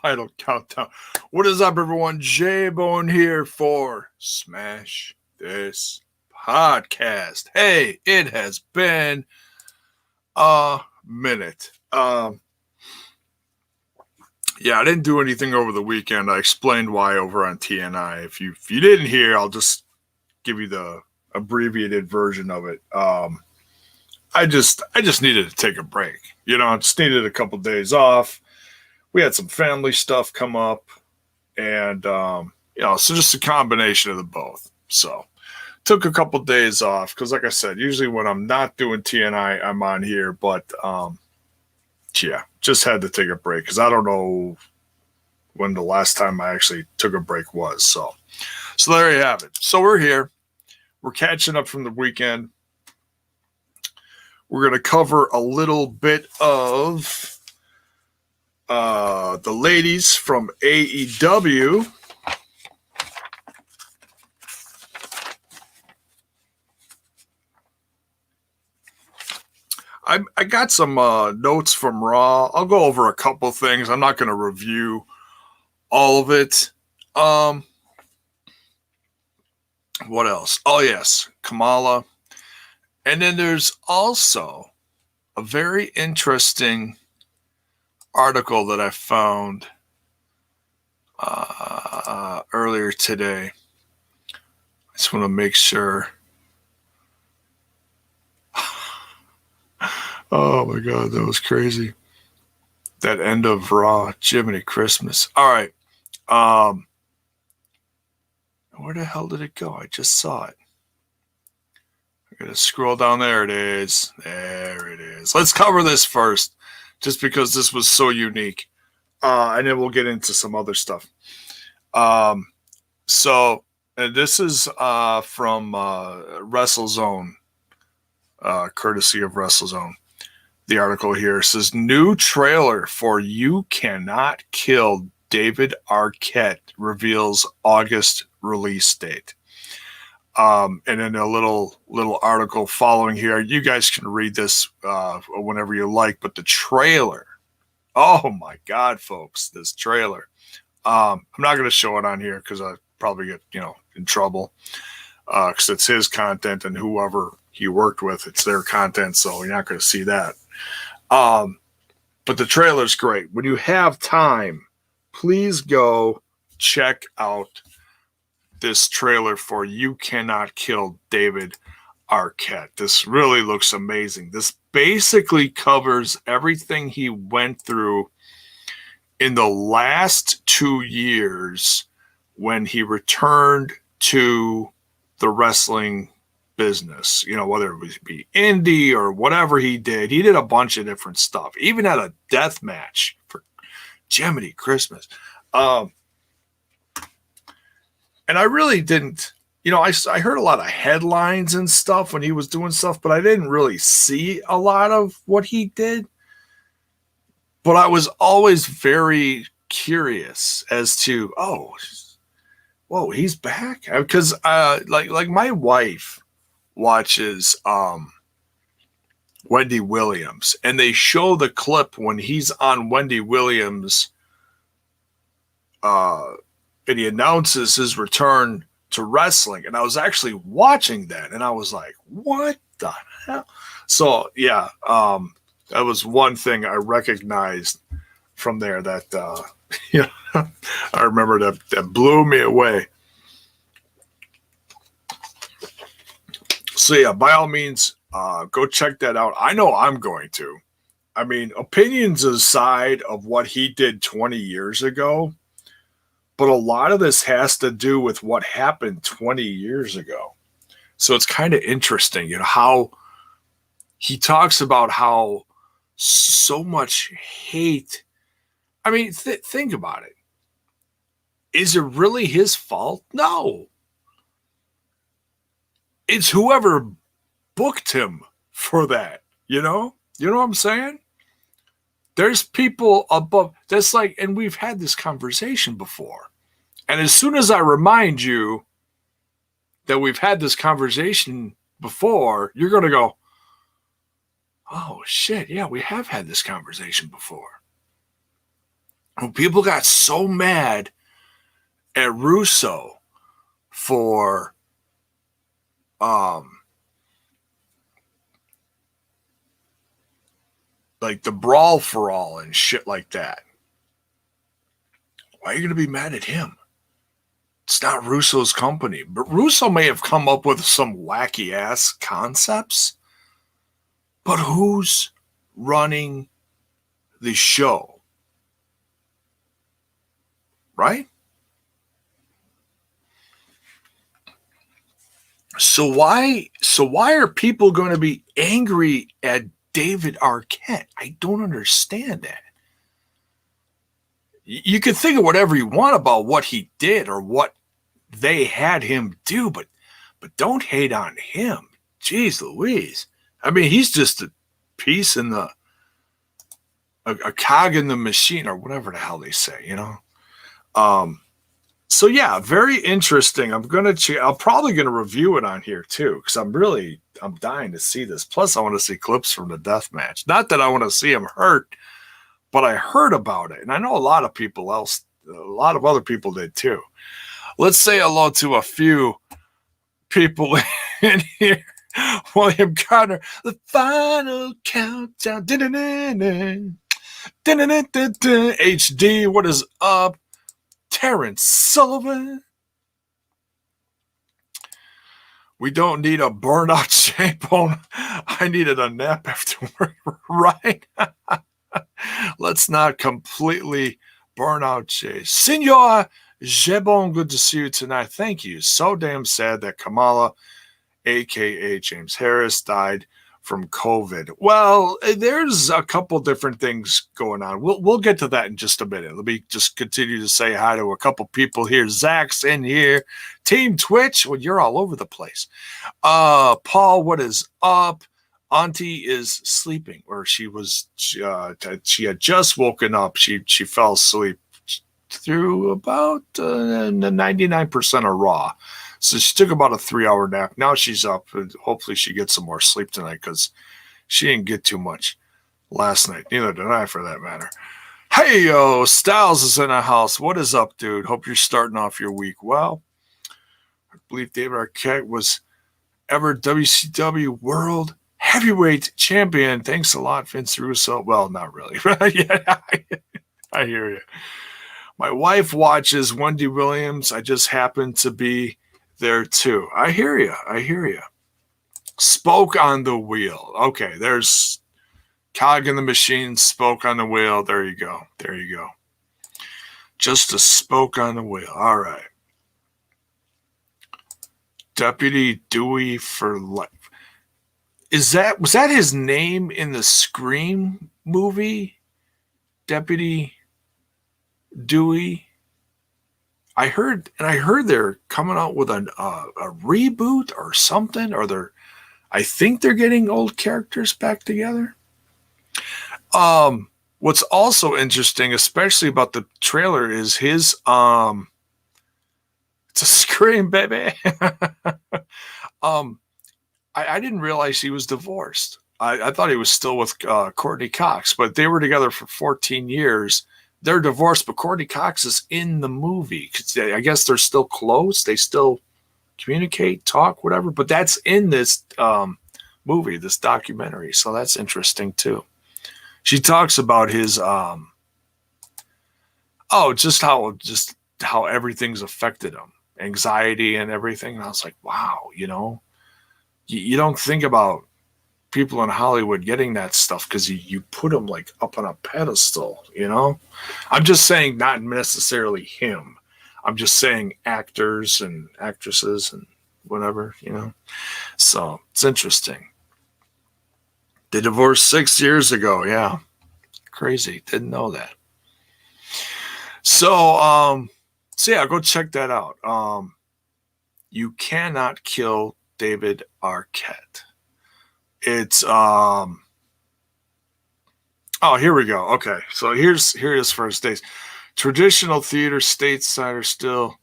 final countdown. What is up, everyone? JAYBONE here for Smash This Podcast. Hey, it has been a minute. Yeah, I didn't do anything over the weekend. I explained why over on TNI. If you didn't hear, I'll just give you the abbreviated version of it. I just needed to take a break. I just needed a couple days off. We had some family stuff come up, and so just a combination of the both. So took a couple days off because, like I said, usually when I'm not doing TNI, I'm on here. But yeah, just had to take a break because I don't know when the last time I actually took a break was. So there you have it. So we're here. We're catching up from the weekend. We're going to cover a little bit of the ladies from AEW. I got some notes from Raw. I'll go over a couple things. I'm not going to review all of it. What else? Oh, yes. Kamala. And then there's also a very interesting article that I found earlier today. I just want to make sure. Oh my God, that was crazy. That end of Raw, Jiminy Christmas. All right. Where the hell did it go? I just saw it. I gotta scroll down. There it is. There it is. Let's cover this first, just because this was so unique. And then we'll get into some other stuff. So this is from WrestleZone, courtesy of WrestleZone. The article here says, new trailer for You Cannot Kill David Arquette reveals August release date. And then a little article following here. You guys can read this whenever you like, but the trailer, oh my God, folks, this trailer. I'm not going to show it on here because I probably get, in trouble because it's his content and whoever he worked with, it's their content. So you're not going to see that. But the trailer's great. When you have time, please go check out this trailer for You Cannot Kill David Arquette. This really looks amazing. This basically covers everything he went through in the last 2 years when he returned to the wrestling business, whether it was be indie or whatever he did a bunch of different stuff, even had a death match for Jiminy Christmas. And I really didn't, I heard a lot of headlines and stuff when he was doing stuff, but I didn't really see a lot of what he did. But I was always very curious as to, whoa, he's back. Because like my wife watches Wendy Williams, and they show the clip when he's on Wendy Williams, and he announces his return to wrestling. And I was actually watching that, and I was like, what the hell? So yeah, that was one thing I recognized from there that I remember that blew me away. So yeah, by all means, go check that out. I know I'm going to. I mean, opinions aside of what he did 20 years ago, but a lot of this has to do with what happened 20 years ago. So it's kind of interesting, how he talks about how so much hate. I mean, think about it. Is it really his fault? No. It's whoever booked him for that, You know what I'm saying? There's people above. That's like, and we've had this conversation before. And as soon as I remind you that we've had this conversation before, you're going to go, oh, shit, yeah, we have had this conversation before. People got so mad at Russo for like the brawl for all and shit like that. Why are you going to be mad at him? It's not Russo's company. But Russo may have come up with some wacky ass concepts. But who's running the show? Right? So why are people going to be angry at David Arquette? I don't understand that. You can think of whatever you want about what he did or what they had him do, but don't hate on him. Jeez Louise. I mean, he's just a piece in the a cog in the machine, or whatever the hell they say, you know. So yeah, very interesting. I'm probably gonna review it on here too, because I'm dying to see this. Plus, I want to see clips from the death match. Not that I want to see him hurt, but I heard about it, and I know a lot of other people did too. Let's say hello to a few people in here. William Connor, the final countdown. HD, what is up? Terrence Sullivan. We don't need a burnout JAYBONE. I needed a nap after work, right? Let's not completely burn out Jay. Senor JAYBONE, good to see you tonight. Thank you. So damn sad that Kamala, a.k.a. James Harris, died from COVID. Well, there's a couple different things going on. We'll get to that in just a minute. Let me just continue to say hi to a couple people here. Zach's in here. Team Twitch, well, you're all over the place. Paul, what is up? Auntie is sleeping, or she had just woken up. She fell asleep through about 99% of Raw. So she took about a 3-hour nap. Now she's up. Hopefully she gets some more sleep tonight, because she didn't get too much last night. Neither did I, for that matter. Hey, yo, Styles is in the house. What is up, dude? Hope you're starting off your week well. I believe David Arquette was ever WCW World Heavyweight Champion. Thanks a lot, Vince Russo. Well, not really. Yeah, I hear you. My wife watches Wendy Williams. I just happen to be there too. I hear you. Spoke on the wheel. Okay, there's cog in the machine, spoke on the wheel. There you go. Just a spoke on the wheel. All right. Deputy Dewey for life. Was that his name in the Scream movie? Deputy Dewey? I heard they're coming out with a reboot or something, or I think they're getting old characters back together. What's also interesting, especially about the trailer, is his it's a Scream, baby. I didn't realize he was divorced. I thought he was still with Courtney Cox, but they were together for 14 years. They're divorced, but Courtney Cox is in the movie. I guess they're still close. They still communicate, talk, whatever. But that's in this movie, this documentary. So that's interesting too. She talks about his just how everything's affected him, anxiety and everything. And I was like, wow, you don't think about people in Hollywood getting that stuff because you put them like up on a pedestal, I'm just saying not necessarily him. I'm just saying actors and actresses and whatever, So it's interesting. They divorced 6 years ago. Yeah. Crazy. Didn't know that. So yeah, go check that out. You cannot kill David Arquette. It's here we go. Okay, so here's his first days. Traditional theater stateside are still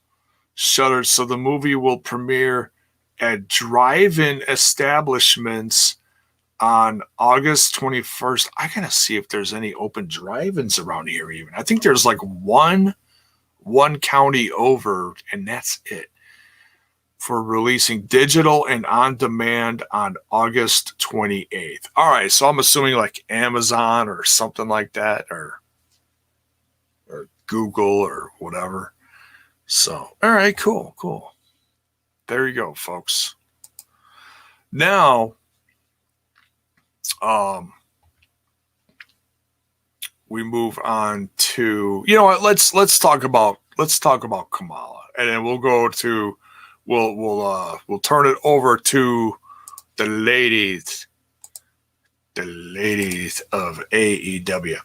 shuttered, so the movie will premiere at drive-in establishments on August 21st. I gotta see if there's any open drive-ins around here even. I think there's like one county over, and that's it, for releasing digital and on demand on August 28th. All right, so I'm assuming like Amazon or something like that, or Google or whatever. So, all right, cool. There you go, folks. Now, we move on to, you know what? Let's talk about Kamala, and then we'll go to we'll turn it over to the ladies of AEW.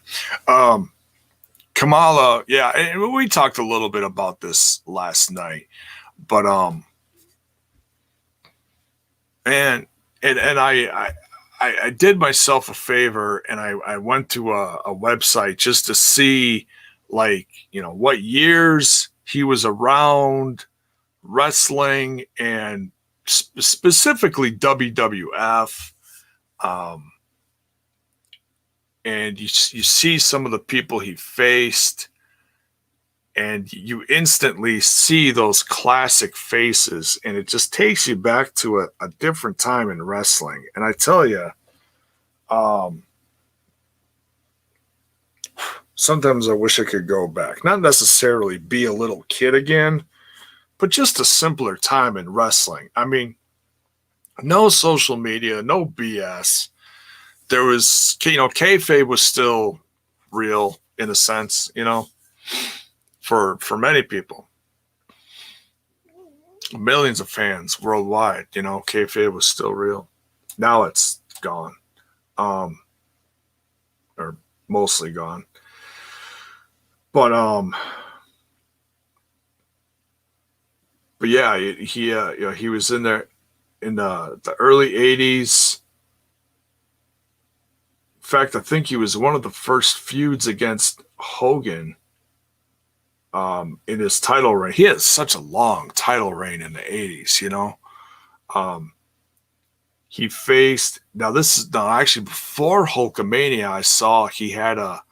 Kamala, yeah, and we talked a little bit about this last night, but and I did myself a favor, and I went to a website just to see, like, you know, what years he was around wrestling, and specifically WWF. And you see some of the people he faced, and you instantly see those classic faces, and it just takes you back to a different time in wrestling. And I tell you, sometimes I wish I could go back, not necessarily be a little kid again, but just a simpler time in wrestling. I mean, no social media, no BS. There was, you know, kayfabe was still real in a sense, you know, for many people. Millions of fans worldwide, you know, kayfabe was still real. Now it's gone, or mostly gone. But yeah, you know, he was in there in the early '80s. In fact, I think he was one of the first feuds against Hogan in his title reign. He had such a long title reign in the 80s, you know. He faced, now this is actually before Hulkamania. I saw he had a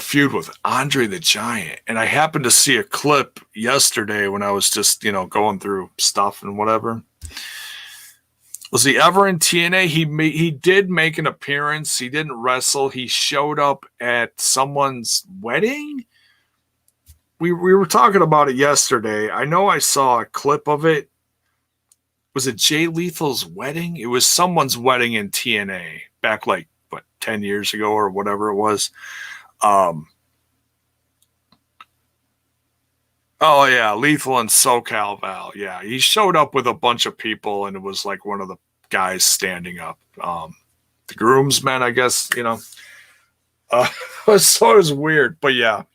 feud with Andre the Giant, and I happened to see a clip yesterday when I was just, you know, going through stuff and whatever. Was he ever in TNA? He did make an appearance. He didn't wrestle. He showed up at someone's wedding. We were talking about it yesterday. I know I saw a clip of it. Was it Jay Lethal's wedding? It was someone's wedding in TNA back like, what, 10 years ago or whatever it was. Oh, yeah, Lethal and SoCal Val. Yeah, he showed up with a bunch of people, and it was like one of the guys standing up. The groomsmen, I guess, you know. So it was weird. But yeah,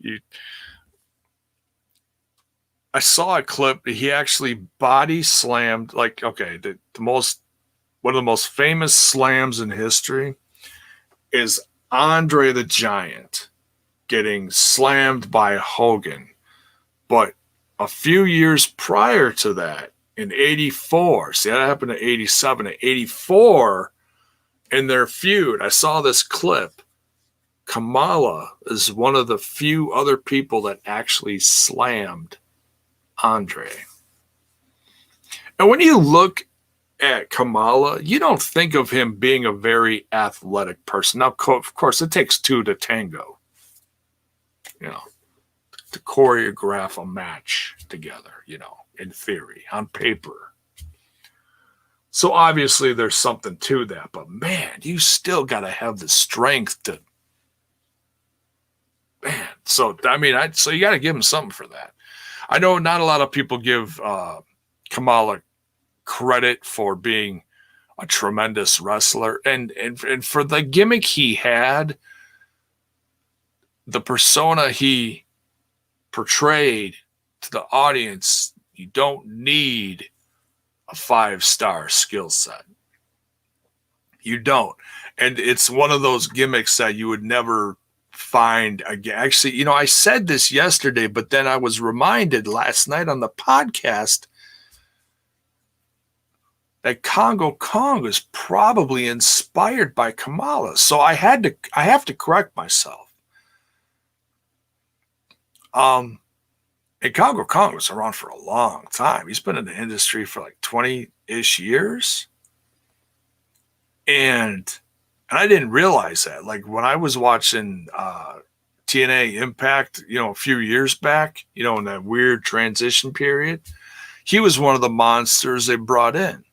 I saw a clip. He actually body slammed, like, okay, one of the most famous slams in history is Andre the Giant getting slammed by Hogan. But a few years prior to that, in 84, see, that happened in 87, in 84, in their feud, I saw this clip. Kamala is one of the few other people that actually slammed Andre. And when you look at Kamala, you don't think of him being a very athletic person. Now, of course, it takes two to tango, you know, to choreograph a match together, you know, in theory, on paper. So obviously there's something to that, but man, you still got to have the strength to, man. So, I mean, so you got to give him something for that. I know not a lot of people give Kamala credit for being a tremendous wrestler, and for the gimmick he had, the persona he portrayed to the audience, you don't need a 5-star skill set. You don't. And it's one of those gimmicks that you would never find again. Actually, you know, I said this yesterday, but then I was reminded last night on the podcast, that Congo Kong was probably inspired by Kamala. So I have to correct myself. And Congo Kong was around for a long time. He's been in the industry for like 20-ish years. And I didn't realize that. Like when I was watching TNA Impact, a few years back, in that weird transition period, he was one of the monsters they brought in.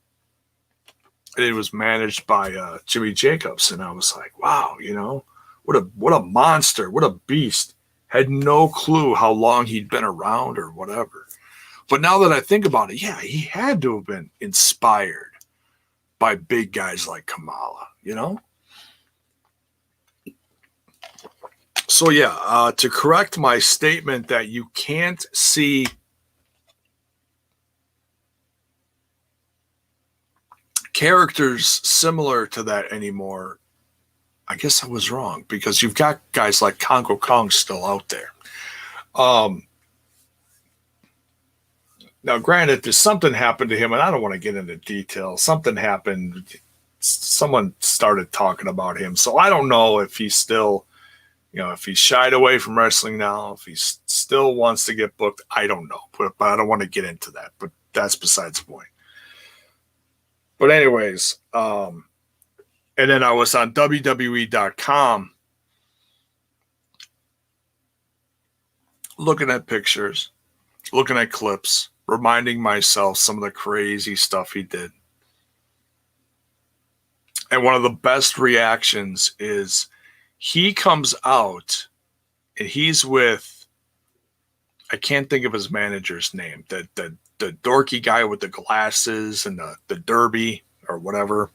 And it was managed by Jimmy Jacobs. And I was like, wow, what a monster, what a beast. Had no clue how long he'd been around or whatever. But now that I think about it, yeah, he had to have been inspired by big guys like Kamala, So yeah, to correct my statement that you can't see characters similar to that anymore, I guess I was wrong, because you've got guys like Congo Kong still out there. Now, granted, there's something happened to him, and I don't want to get into details. Something happened. Someone started talking about him. So I don't know if he's still, if he's shied away from wrestling now, if he still wants to get booked. I don't know. But I don't want to get into that. But that's besides the point. But anyways, and then I was on WWE.com looking at pictures, looking at clips, reminding myself some of the crazy stuff he did. And one of the best reactions is he comes out and he's with, I can't think of his manager's name, the dorky guy with the glasses and the derby or whatever.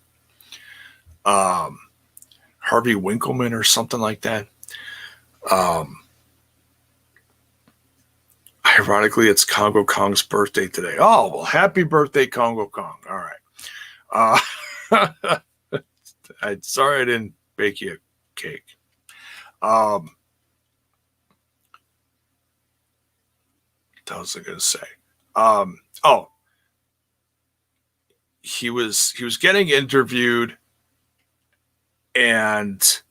Harvey Winkleman or something like that. Ironically, it's Congo Kong's birthday today. Oh, well, happy birthday, Congo Kong. All right. I'm sorry I didn't bake you a cake. What was I going to say? He was getting interviewed, and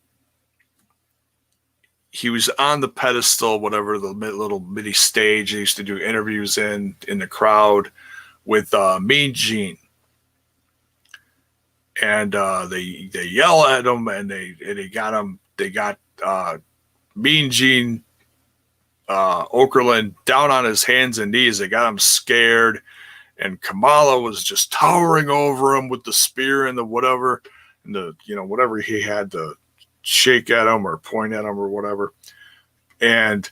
he was on the pedestal, whatever, the little mini stage they used to do interviews in the crowd with Mean Gene. And they yell at him, and they got Mean Gene Okerlund down on his hands and knees. They got him scared, and Kamala was just towering over him with the spear and the whatever, and the whatever he had to shake at him or point at him or whatever. And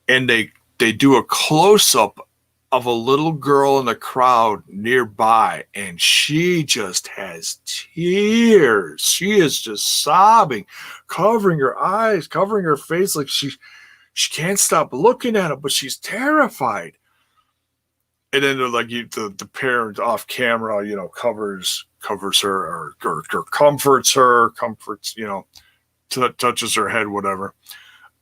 they do a close-up of a little girl in the crowd nearby, and she just has tears. She is just sobbing, covering her eyes, covering her face, like she can't stop looking at him, but she's terrified. And then like the parent off camera, covers her or comforts her, touches her head, whatever.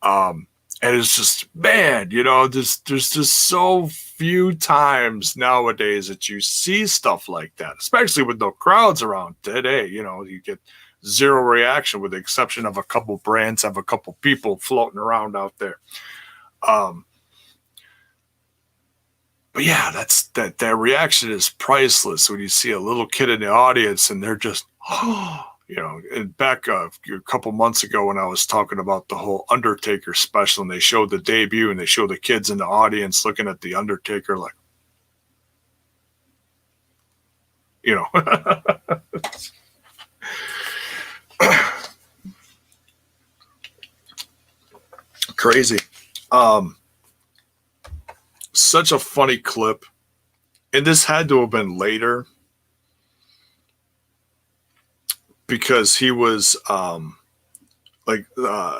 And it's just, man, there's just so few times nowadays that you see stuff like that, especially with no crowds around today. You get zero reaction, with the exception of a couple brands have a couple people floating around out there. But yeah, that reaction is priceless when you see a little kid in the audience and they're just, and back a couple months ago when I was talking about the whole Undertaker special, and they showed the debut and they showed the kids in the audience looking at the Undertaker like, crazy. Such a funny clip. And this had to have been later, because he was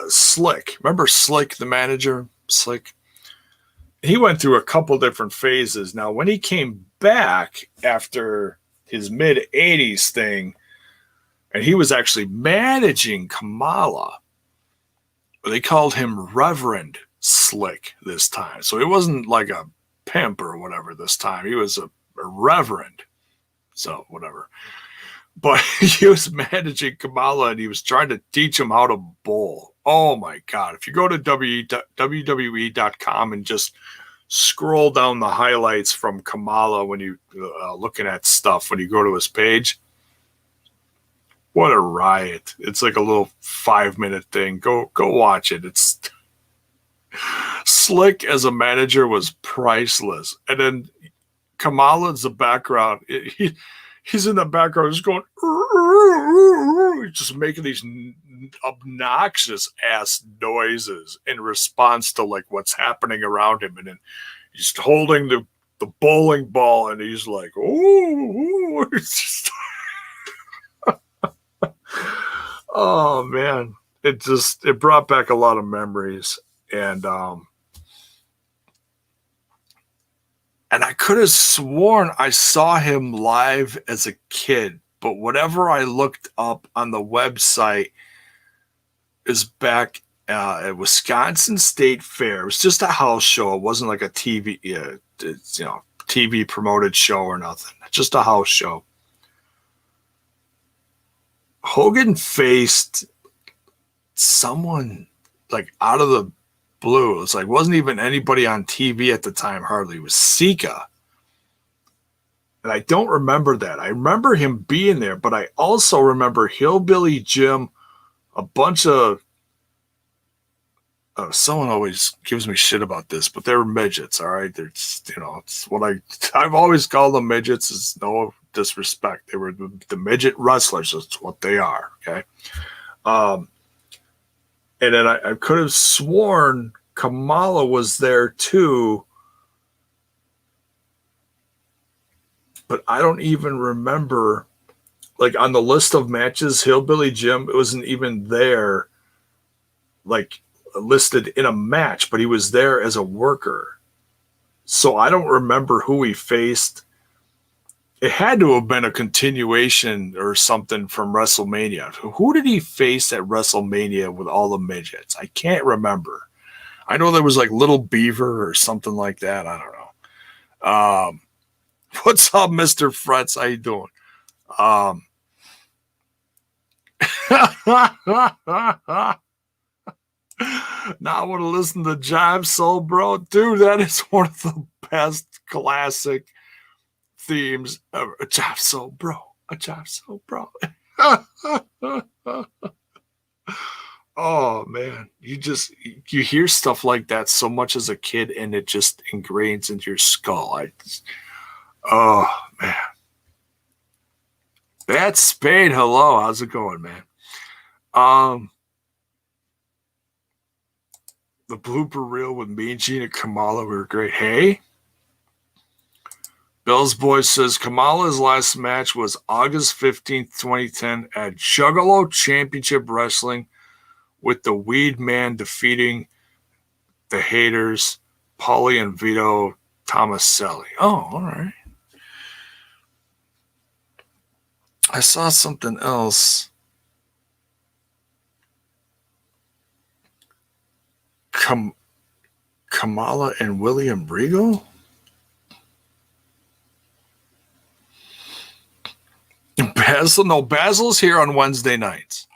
Slick. Remember Slick, the manager? Slick? He went through a couple different phases. Now, when he came back after his mid-'80s thing, and he was actually managing Kamala, they called him Reverend Slick this time. So he wasn't like a pimp or whatever this time. He was a reverend. So whatever. But he was managing Kamala and he was trying to teach him how to bowl. Oh my God. If you go to WWE.com and just scroll down the highlights from Kamala when you looking at stuff, when you go to his page, what a riot. It's like a little 5-minute thing. Go watch it. It's Slick as a manager was priceless. And then Kamala's the background. He's in the background just going, just making these obnoxious ass noises in response to like what's happening around him. And then he's holding the bowling ball and he's like, oh, oh man. It brought back a lot of memories. And I could have sworn I saw him live as a kid, but whatever I looked up on the website is back at Wisconsin State Fair. It was just a house show. It wasn't like a TV, TV promoted show or nothing. Just a house show. Hogan faced someone like out of the blue. It was like, wasn't even anybody on TV at the time, hardly. It was Sika. And I don't remember that. I remember him being there, but I also remember Hillbilly Jim, a bunch of someone always gives me shit about this, but they're midgets, all right? They're just, it's what I've always called them midgets. It's no disrespect. They were the midget wrestlers. That's what they are, okay? And then I could have sworn Kamala was there too, but I don't even remember. Like on the list of matches, Hillbilly Jim, it wasn't even there, like listed in a match, but he was there as a worker. So I don't remember who he faced. It had to have been a continuation or something from WrestleMania. Who did he face at WrestleMania with all the midgets? I can't remember. I know there was like Little Beaver or something like that. I don't know. What's up, Mr. Fretz? How you doing? Now I want to listen to Jive Soul, bro. Dude, that is one of the best classic themes ever. A Jive Soul, bro. A Jive Soul, bro. Oh man, you hear stuff like that so much as a kid, and it just ingrains into your skull. Oh man, that's Spade. Hello, how's it going, man? The blooper reel with Mean Gene and Kamala were great. Hey, Bill's Boy says Kamala's last match was August 15th, 2010 at Juggalo Championship Wrestling, with the Weed Man defeating the Haters, Paulie and Vito Tomaselli. Oh, all right. I saw something else. Kamala and William Regal? Basil's here on Wednesday nights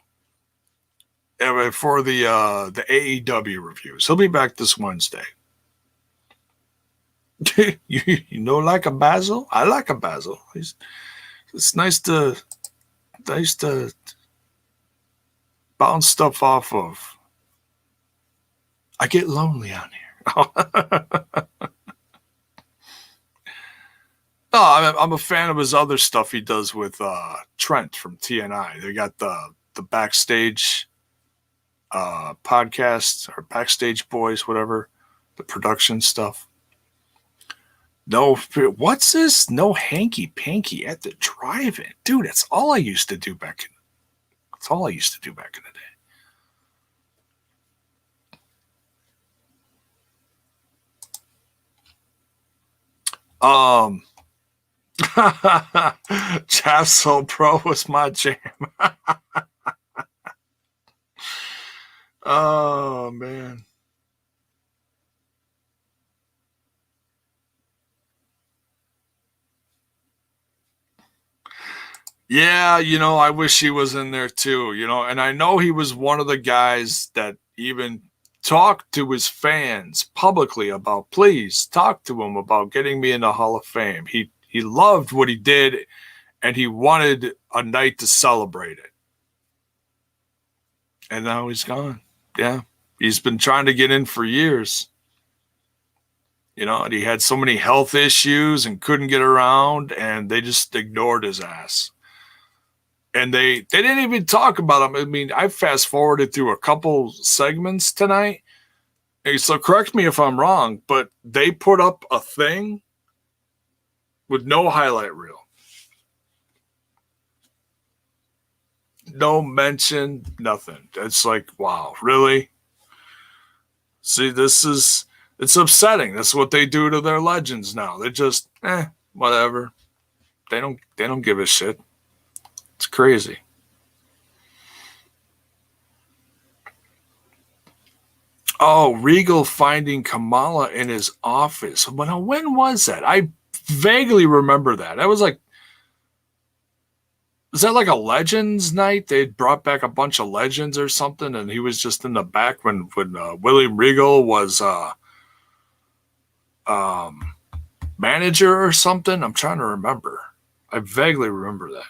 for the AEW reviews. He'll be back this Wednesday. you like a Basil? I like a Basil. It's nice to bounce stuff off of. I get lonely on here. No, I'm a fan of his other stuff he does with Trent from TNI. They got the backstage podcast or Backstage Boys, whatever, the production stuff. No, what's this? No hanky panky at the drive-in, dude. That's all I used to do back in the day. Chav Soul Pro was my jam. Oh man. Yeah, I wish he was in there too, and I know he was one of the guys that even talked to his fans publicly about, please talk to him about getting me in the Hall of Fame. He loved what he did, and he wanted a night to celebrate it. And now he's gone. Yeah. He's been trying to get in for years. And he had so many health issues and couldn't get around, and they just ignored his ass. And they didn't even talk about him. I mean, I fast forwarded through a couple segments tonight. So correct me if I'm wrong, but they put up a thing with no highlight reel. No mention, nothing. It's like, wow, really? See, it's upsetting. That's what they do to their legends now. They're just, whatever. They don't give a shit. It's crazy. Oh, Regal finding Kamala in his office. When was that? I vaguely remember that. Was that like a Legends night? They brought back a bunch of Legends or something, and he was just in the back when William Regal was manager or something. I'm trying to remember. I vaguely remember that.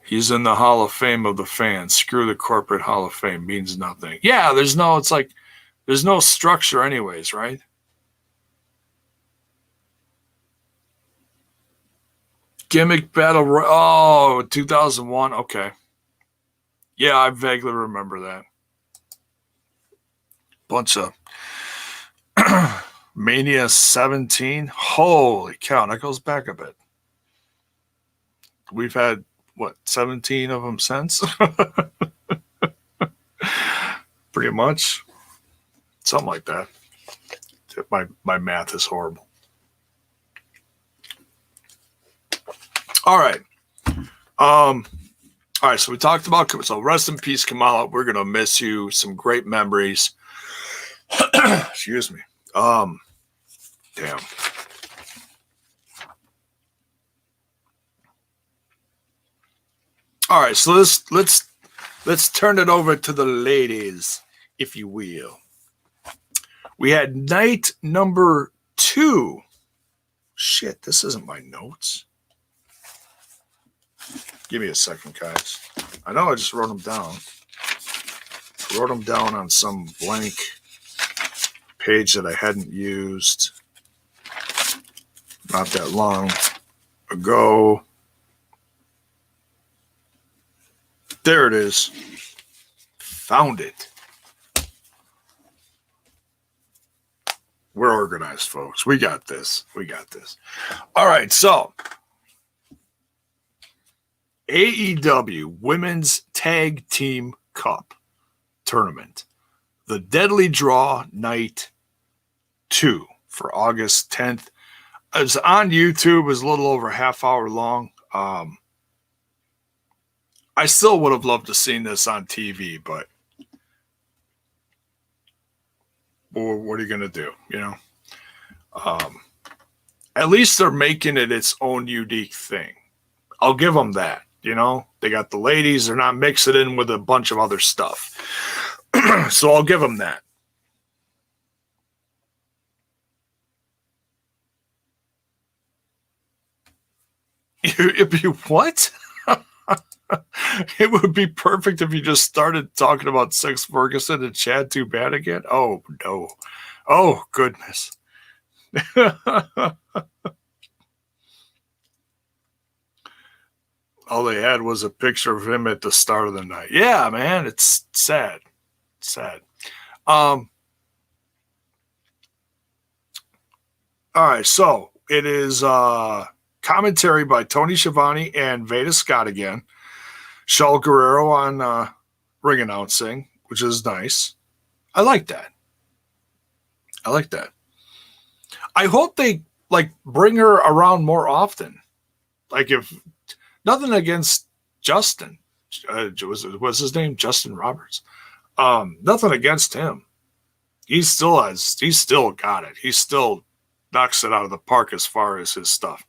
He's in the Hall of Fame of the fans. Screw the corporate Hall of Fame. Means nothing. Yeah, there's no structure anyways, right? Gimmick Battle Royal. Oh, 2001. Okay. Yeah, I vaguely remember that. Bunch of Mania 17. Holy cow, that goes back a bit. We've had, 17 of them since? Pretty much. Something like that. My math is horrible. All right. All right, so we talked about, so rest in peace, Kamala. We're going to miss you. Some great memories. Excuse me. Damn. All right, so let's turn it over to the ladies, if you will. We had night number 2. Shit, this isn't my notes. Give me a second, guys. I know I just wrote them down. I wrote them down on some blank page that I hadn't used not that long ago. There it is. Found it. We're organized, folks. We got this. All right, so AEW Women's Tag Team Cup Tournament. The Deadly Draw Night 2 for August 10th. It was on YouTube. It was a little over a half hour long. I still would have loved to seen this on TV, but what are you going to do, At least they're making it its own unique thing. I'll give them that, They got the ladies. They're not mixing it in with a bunch of other stuff. So I'll give them that. It'd be what? It would be perfect if you just started talking about Sex Ferguson and Chad Too Bad again. Oh, no. Oh, goodness. All they had was a picture of him at the start of the night. Yeah, man, it's sad. Sad. All right, so it is commentary by Tony Schiavone and Veda Scott again. Shaul Guerrero on ring announcing, which is nice. I like that. I hope they bring her around more often. If nothing against Justin, was his name Justin Roberts? Nothing against him. He still got it. He's still knocks it out of the park as far as his stuff.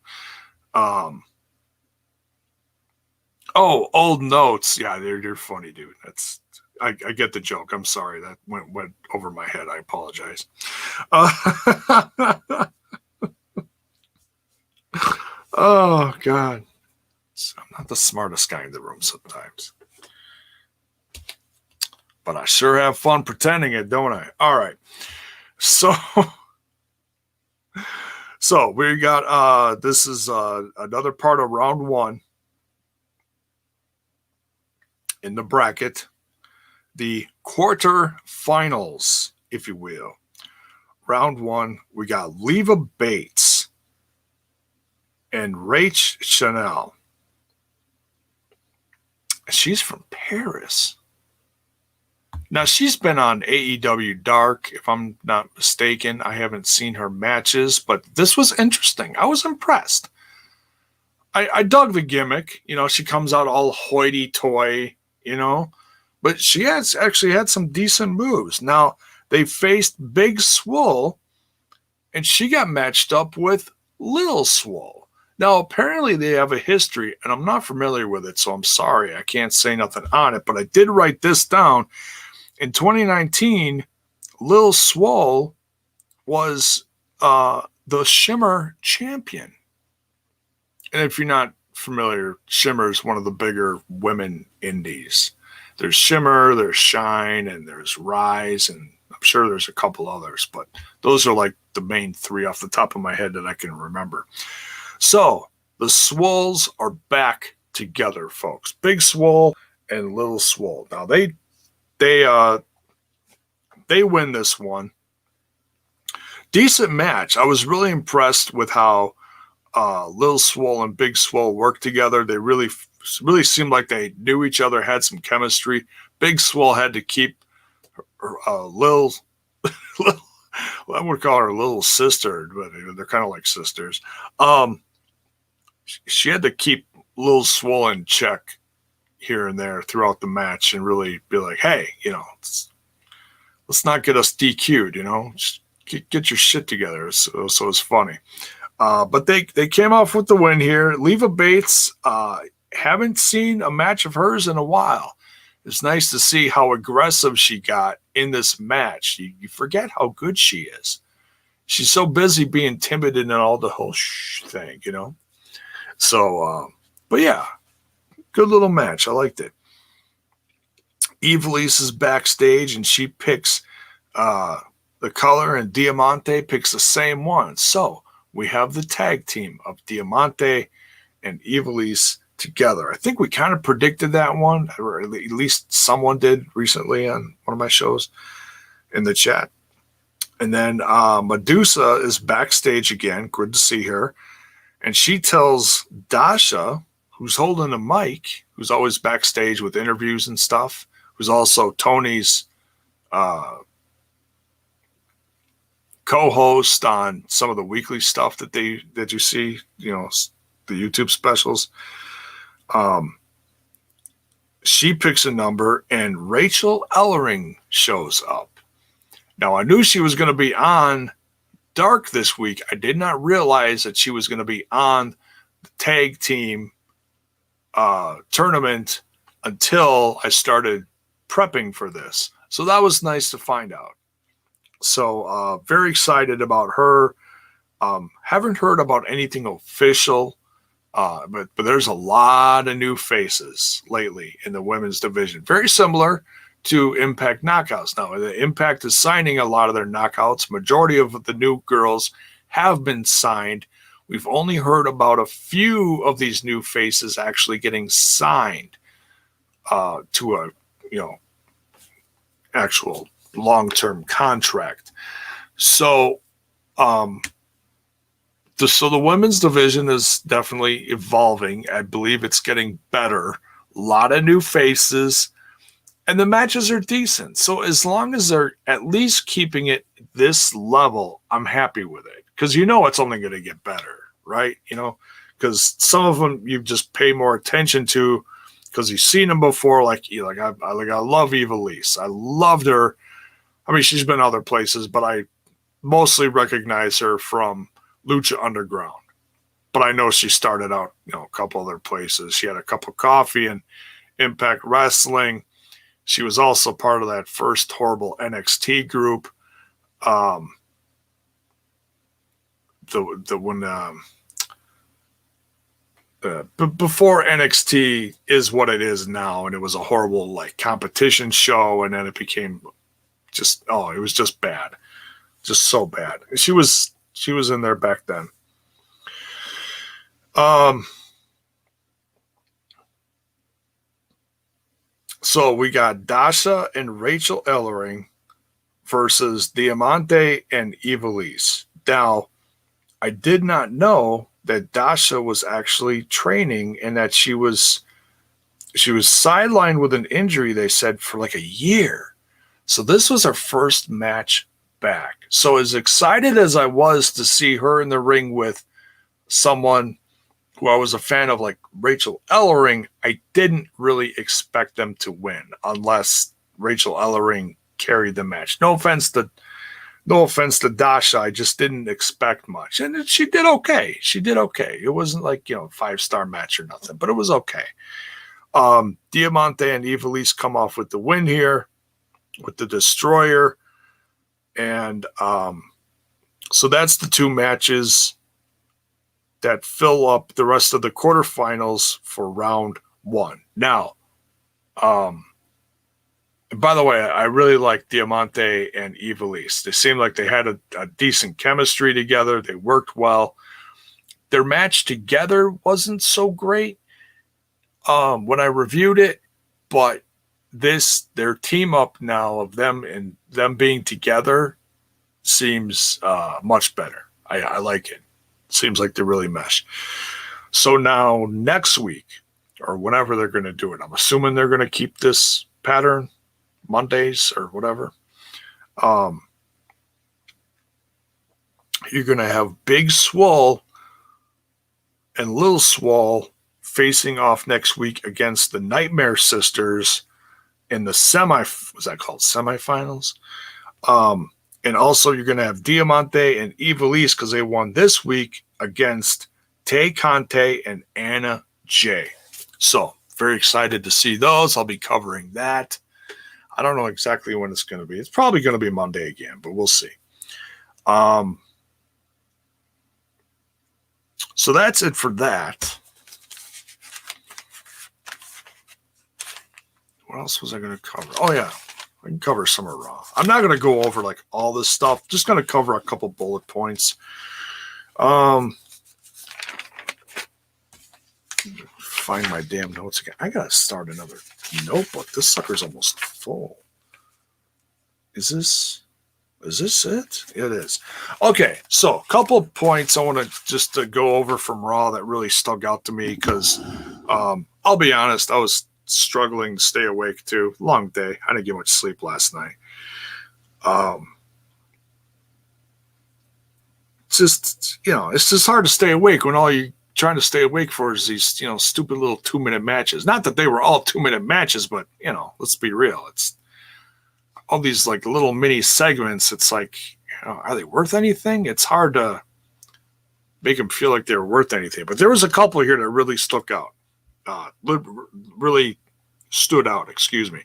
Old notes. Yeah, you're funny, dude. I get the joke. I'm sorry that went over my head. I apologize. Oh God, I'm not the smartest guy in the room sometimes, but I sure have fun pretending it, don't I? All right, so we got this is another part of round one in the bracket. The quarterfinals, if you will. Round one, we got Leva Bates and Rach Chanel. She's from Paris. Now, she's been on AEW Dark, if I'm not mistaken. I haven't seen her matches, but this was interesting. I was impressed. I dug the gimmick. You know, she comes out all hoity-toity, you know. But she has actually had some decent moves. Now, they faced Big Swole, and she got matched up with Lil Swole. Now, apparently they have a history, and I'm not familiar with it, so I'm sorry. I can't say nothing on it, but I did write this down. In 2019, Lil Swole was the Shimmer champion. And if you're not familiar, Shimmer is one of the bigger women indies. There's Shimmer, there's Shine, and there's Rise, and I'm sure there's a couple others, but those are like the main three off the top of my head that I can remember. So the Swoles are back together, folks. Big Swole and Little Swole. Now they win this one. Decent match. I was really impressed with how Lil Swole and Big Swole worked together. They really seemed like they knew each other, had some chemistry. Big Swole had to keep Lil I would call her little sister, but they're kind of like sisters. She had to keep Lil Swole in check here and there throughout the match and really be like, hey, you know, let's not get us DQ'd, you know, just get your shit together. So it's funny. But they came off with the win here. Leva Bates, haven't seen a match of hers in a while. It's nice to see how aggressive she got in this match. You forget how good she is. She's so busy being timid and all the whole thing, you know. So, but yeah, good little match. I liked it. Evilise is backstage and she picks the color, and Diamante picks the same one. So we have the tag team of Diamante and Evilise together. I think we kind of predicted that one, or at least someone did recently on one of my shows in the chat. And then Medusa is backstage again. Good to see her. And she tells Dasha, who's holding a mic, who's always backstage with interviews and stuff, who's also Tony's co-host on some of the weekly stuff that you see, you know, the YouTube specials. She picks a number and Rachel Ellering shows up. Now, I knew she was going to be on Dark this week. I did not realize that she was going to be on the tag team tournament until I started prepping for this. So that was nice to find out. So very excited about her. Haven't heard about anything official, but there's a lot of new faces lately in the women's division. Very similar to Impact Knockouts. Now, the Impact is signing a lot of their knockouts. Majority of the new girls have been signed. We've only heard about a few of these new faces actually getting signed to a, you know, actual long-term contract. So, the women's division is definitely evolving. I believe it's getting better. A lot of new faces. And the matches are decent. So as long as they're at least keeping it this level, I'm happy with it. Because you know it's only going to get better, right? You know, because some of them you just pay more attention to because you've seen them before. I love Evilise. I loved her. I mean, she's been other places, but I mostly recognize her from Lucha Underground. But I know she started out, a couple other places. She had a cup of coffee in Impact Wrestling. She was also part of that first horrible NXT group. The one before NXT is what it is now, and it was a horrible competition show, and then it became it was just bad, just so bad. She was in there back then. So we got Dasha and Rachel Ellering versus Diamante and Ivelisse. Now, I did not know that Dasha was actually training and that she was sidelined with an injury, they said, for like a year. So this was her first match back. So as excited as I was to see her in the ring with someone who I was a fan of, like Rachel Ellering, I didn't really expect them to win unless Rachel Ellering carried the match. No offense to Dasha, I just didn't expect much. And she did okay. It wasn't like, 5-star match or nothing, but it was okay. Diamante and Ivelisse come off with the win here with the Destroyer. And so that's the two matches that fill up the rest of the quarterfinals for round 1. Now, by the way, I really like Diamante and Ivelisse. They seemed like they had a decent chemistry together. They worked well. Their match together wasn't so great when I reviewed it, but their team up now of them and them being together seems much better. I like it. Seems like they really mesh. So now next week, or whenever they're going to do it, I'm assuming they're going to keep this pattern, Mondays or whatever. You're going to have Big Swole and Lil Swole facing off next week against the Nightmare Sisters in the semifinals. And also you're going to have Diamante and Ivelisse, because they won this week, against Tay Conte and Anna Jay. So very excited to see those. I'll be covering that. I don't know exactly when it's going to be. It's probably going to be Monday again, but we'll see. So that's it for that. What else was I going to cover? Oh, yeah. I can cover some of Raw. I'm not going to go over all this stuff. Just going to cover a couple bullet points. Find my damn notes again. I got to start another notebook. This sucker's almost full. Is this it? It is. Okay, so a couple of points I want to just go over from Raw that really stuck out to me because I'll be honest, I was struggling to stay awake too. Long day. I didn't get much sleep last night. It's just, it's just hard to stay awake when all you're trying to stay awake for is these, stupid little 2-minute matches. Not that they were all 2-minute matches, but, let's be real. It's all these little mini segments. It's like, are they worth anything? It's hard to make them feel like they're worth anything. But there was a couple here that really stuck out. Really stood out, excuse me.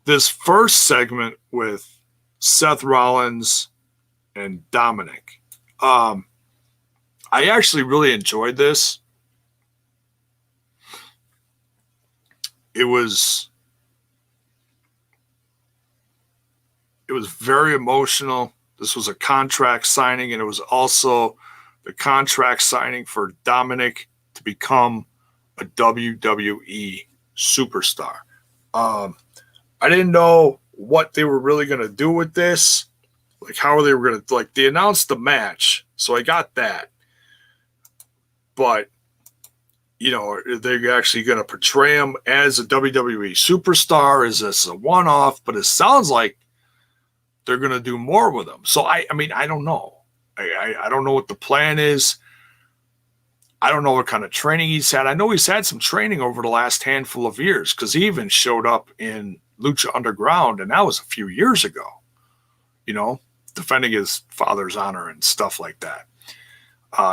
This first segment with Seth Rollins and Dominic. I actually really enjoyed this. It was very emotional. This was a contract signing, and it was also the contract signing for Dominic to become a WWE superstar. I didn't know what they were really going to do with this. How they were going to, they announced the match, so I got that. But, they're actually going to portray him as a WWE superstar. Is this a one-off? But it sounds like they're going to do more with him. So, I don't know. I don't know what the plan is. I don't know what kind of training he's had. I know he's had some training over the last handful of years because he even showed up in Lucha Underground, and that was a few years ago. defending his father's honor and stuff like that.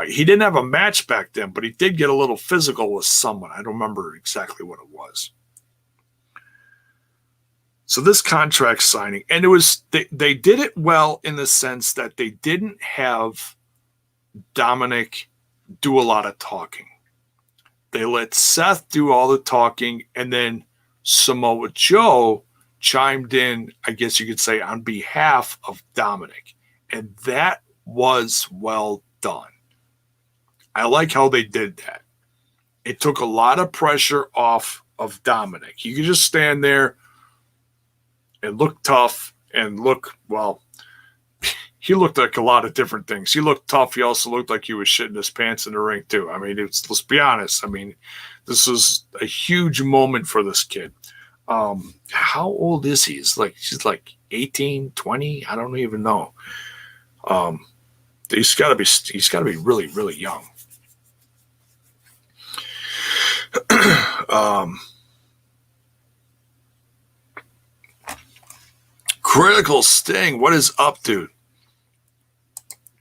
He didn't have a match back then, but he did get a little physical with someone. I don't remember exactly what it was. So this contract signing, and it was they did it well in the sense that they didn't have Dominic do a lot of talking. They let Seth do all the talking, and then Samoa Joe chimed in, I guess you could say, on behalf of Dominic. And that was well done. I like how they did that. It took a lot of pressure off of Dominic. He could just stand there and look tough and look, well, he looked like a lot of different things. He looked tough. He also looked like he was shitting his pants in the ring, too. I mean, let's be honest. I mean, this is a huge moment for this kid. How old is he? She's like 18, 20. I don't even know. He's got to be really, really young. Critical Sting, what is up, dude?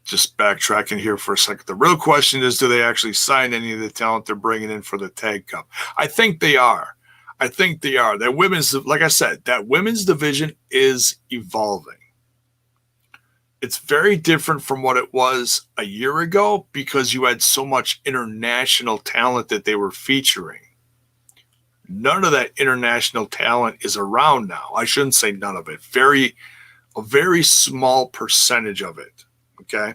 Just backtracking here for a second. The real question is, do they actually sign any of the talent they're bringing in for the Tag Cup? I think they are. That women's, like I said, that women's division is evolving. It's very different from what it was a year ago because you had so much international talent that they were featuring. None of that international talent is around now. I shouldn't say none of it. A very small percentage of it. Okay.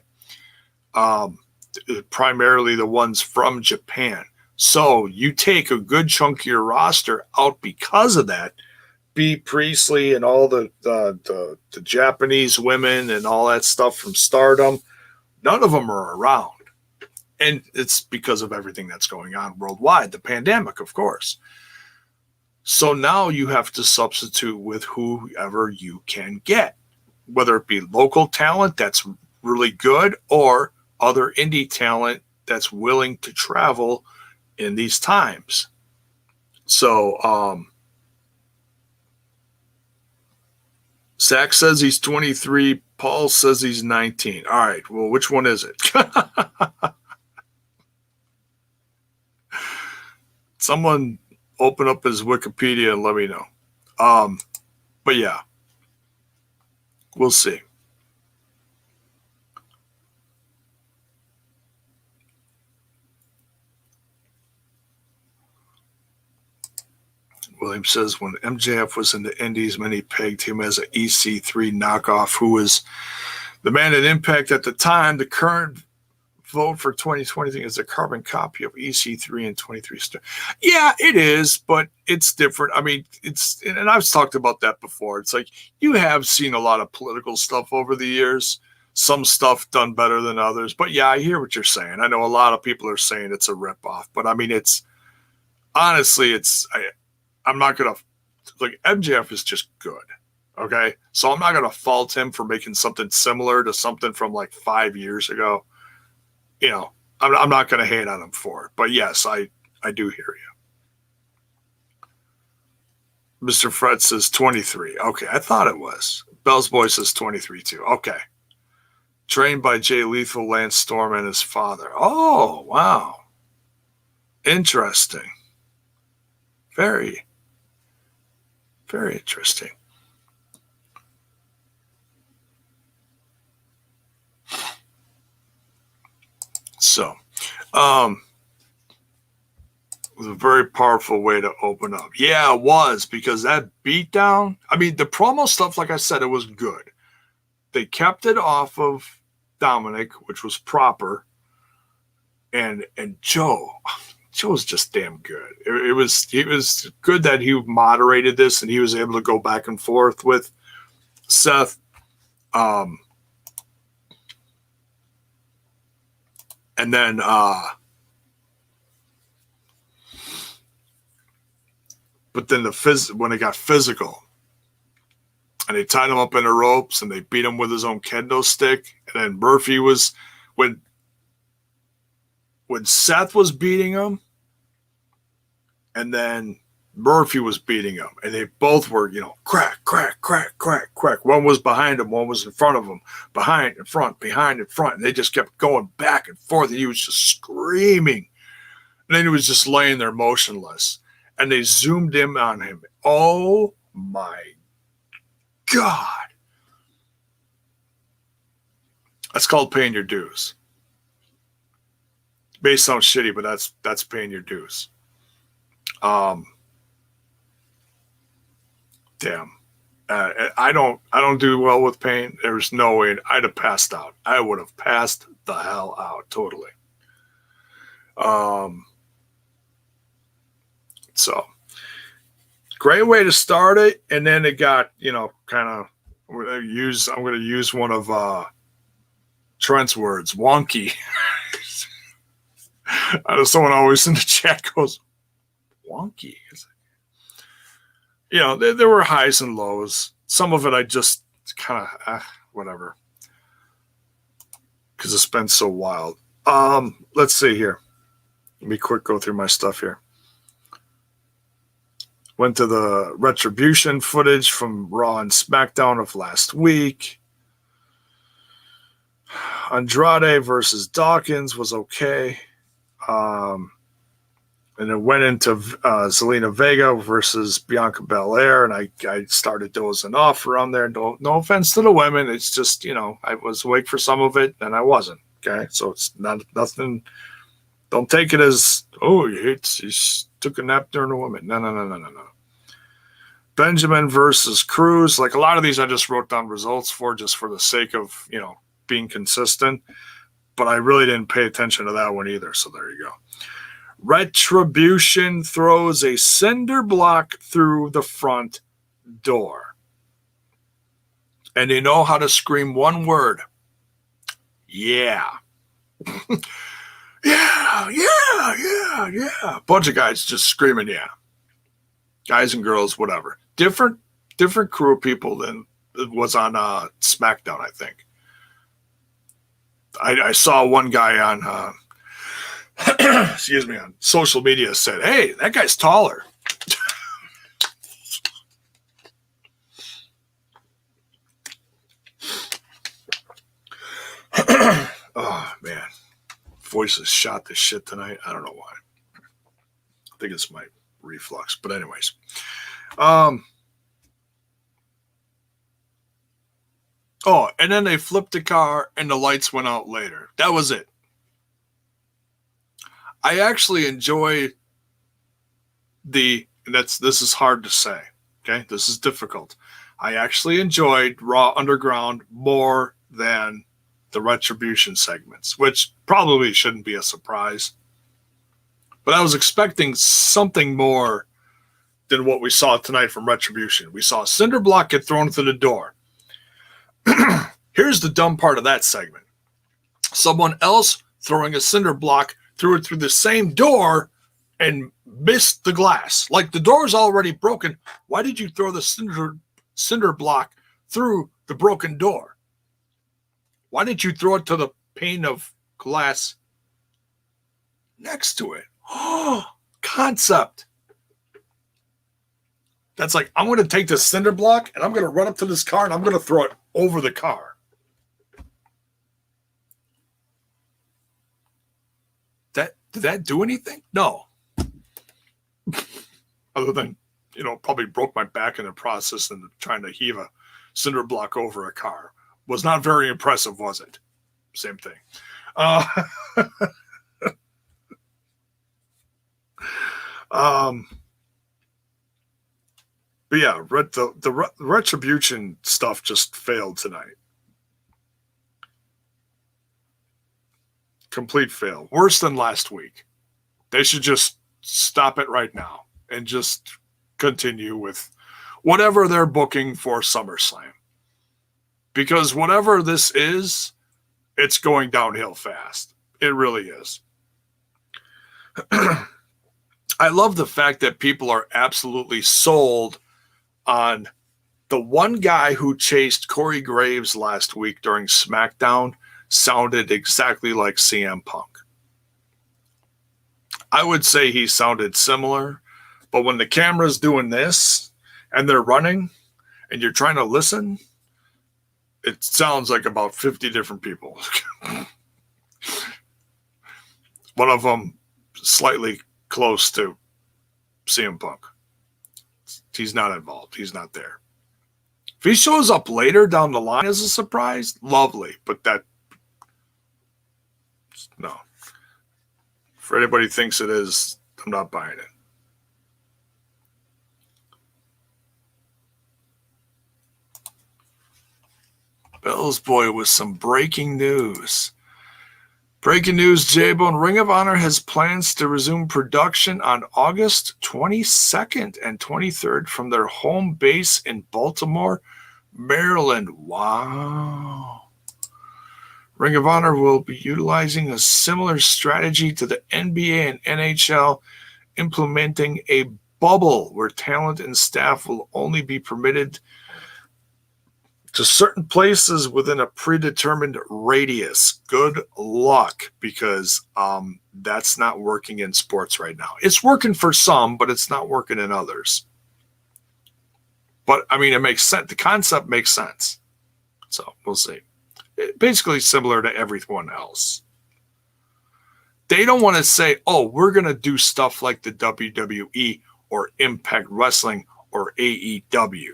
Primarily the ones from Japan. So you take a good chunk of your roster out because of that. B. Priestley and all the Japanese women and all that stuff from Stardom, none of them are around. And it's because of everything that's going on worldwide, the pandemic, of course. So now you have to substitute with whoever you can get, whether it be local talent that's really good or other indie talent that's willing to travel in these times. So, Zach says he's 23. Paul says he's 19. All right. Well, which one is it? Someone open up his Wikipedia and let me know. But yeah, we'll see. William says when MJF was in the Indies, many pegged him as an EC3 knockoff who was the man at Impact at the time. The current vote for 2020 thing is a carbon copy of EC3 and 23 Star. Yeah, it is, but it's different. I mean, and I've talked about that before. It's like you have seen a lot of political stuff over the years. Some stuff done better than others. But yeah, I hear what you're saying. I know a lot of people are saying it's a ripoff, but I mean, it's honestly, I'm not going to, like, MJF is just good, okay? So I'm not going to fault him for making something similar to something from like 5 years ago. You know, I'm not going to hate on him for it. But yes, I do hear you. Mr. Fred says 23. Okay, I thought it was. Bell's Boy says 23 too. Okay. Trained by Jay Lethal, Lance Storm, and his father. Oh, wow. Interesting. Very, very interesting. So, it was a very powerful way to open up. Yeah, it was, because that beatdown, I mean, the promo stuff, like I said, it was good. They kept it off of Dominic, which was proper, and Joe's just damn good. It was good that he moderated this and he was able to go back and forth with Seth. And then but then when it got physical and they tied him up in the ropes and they beat him with his own kendo stick, and then Murphy was when Seth was beating him, and then Murphy was beating him, and they both were, crack, crack, crack, crack, crack. One was behind him, one was in front of him, behind, in front, behind, in front. And they just kept going back and forth, and he was just screaming. And then he was just laying there motionless. And they zoomed in on him. Oh, my God. That's called paying your dues. May sound shitty, but that's paying your dues. Damn. I don't do well with pain. There's no way I'd have passed out. I would have passed the hell out totally. So great way to start it, and then it got kind of. I'm going to use one of Trent's words, wonky. I know someone always in the chat goes, wonky. There were highs and lows. Some of it I just kind of, whatever. Because it's been so wild. Let's see here. Let me go through my stuff here. Went to the Retribution footage from Raw and SmackDown of last week. Andrade versus Dawkins was okay. And it went into Zelina Vega versus Bianca Belair, and I started dozing off around there. No offense to the women. It's just, I was awake for some of it, and I wasn't. Okay? So it's nothing. Don't take it as, you took a nap during a woman. No. Benjamin versus Cruz. Like a lot of these I just wrote down results for just for the sake of, being consistent. But I really didn't pay attention to that one either. So there you go. Retribution throws a cinder block through the front door. And they know how to scream one word. Yeah. Yeah. Bunch of guys just screaming, yeah. Guys and girls, whatever. Different crew of people than it was on SmackDown, I think. I saw one guy on excuse me, on social media said, hey, that guy's taller. Oh, man. Voice is shot to shit tonight. I don't know why. I think it's my reflux. But anyways. Oh, and then they flipped the car and the lights went out later. That was it. I actually enjoy this is hard to say. Okay. This is difficult. I actually enjoyed Raw Underground more than the Retribution segments, which probably shouldn't be a surprise. But I was expecting something more than what we saw tonight from Retribution. We saw a cinder block get thrown through the door. Here's the dumb part of that segment. Someone else throwing a cinder block threw it through the same door and missed the glass. Like the door's already broken. Why did you throw the cinder block through the broken door? Why didn't you throw it to the pane of glass next to it? Oh, concept. That's like, I'm going to take this cinder block and I'm going to run up to this car and I'm going to throw it over the car. Did that do anything? No. Other than, probably broke my back in the process and trying to heave a cinder block over a car. Was not very impressive, was it? Same thing. But yeah, the Retribution stuff just failed tonight. Complete fail. Worse than last week. They should just stop it right now and just continue with whatever they're booking for SummerSlam. Because whatever this is, it's going downhill fast. It really is. I love the fact that people are absolutely sold on the one guy who chased Corey Graves last week during SmackDown sounded exactly like CM Punk. I would say he sounded similar, But when the camera's doing this and they're running and you're trying to listen, it sounds like about 50 different people. One of them slightly close to CM Punk. He's not involved. He's not there. If he shows up later down the line as a surprise, lovely. But that, no. If anybody thinks it is, I'm not buying it. Bell's Boy with some breaking news. Breaking news, JAYBONE. Ring of Honor has plans to resume production on August 22nd and 23rd from their home base in Baltimore, Maryland. Wow. Ring of Honor will be utilizing a similar strategy to the NBA and NHL, implementing a bubble where talent and staff will only be permitted to certain places within a predetermined radius. Good luck, because that's not working in sports right now. It's working for some, but it's not working in others. But, I mean, it makes sense. The concept makes sense. So, we'll see. Basically similar to everyone else. They don't want to say, oh, we're going to do stuff like the WWE or Impact Wrestling or AEW.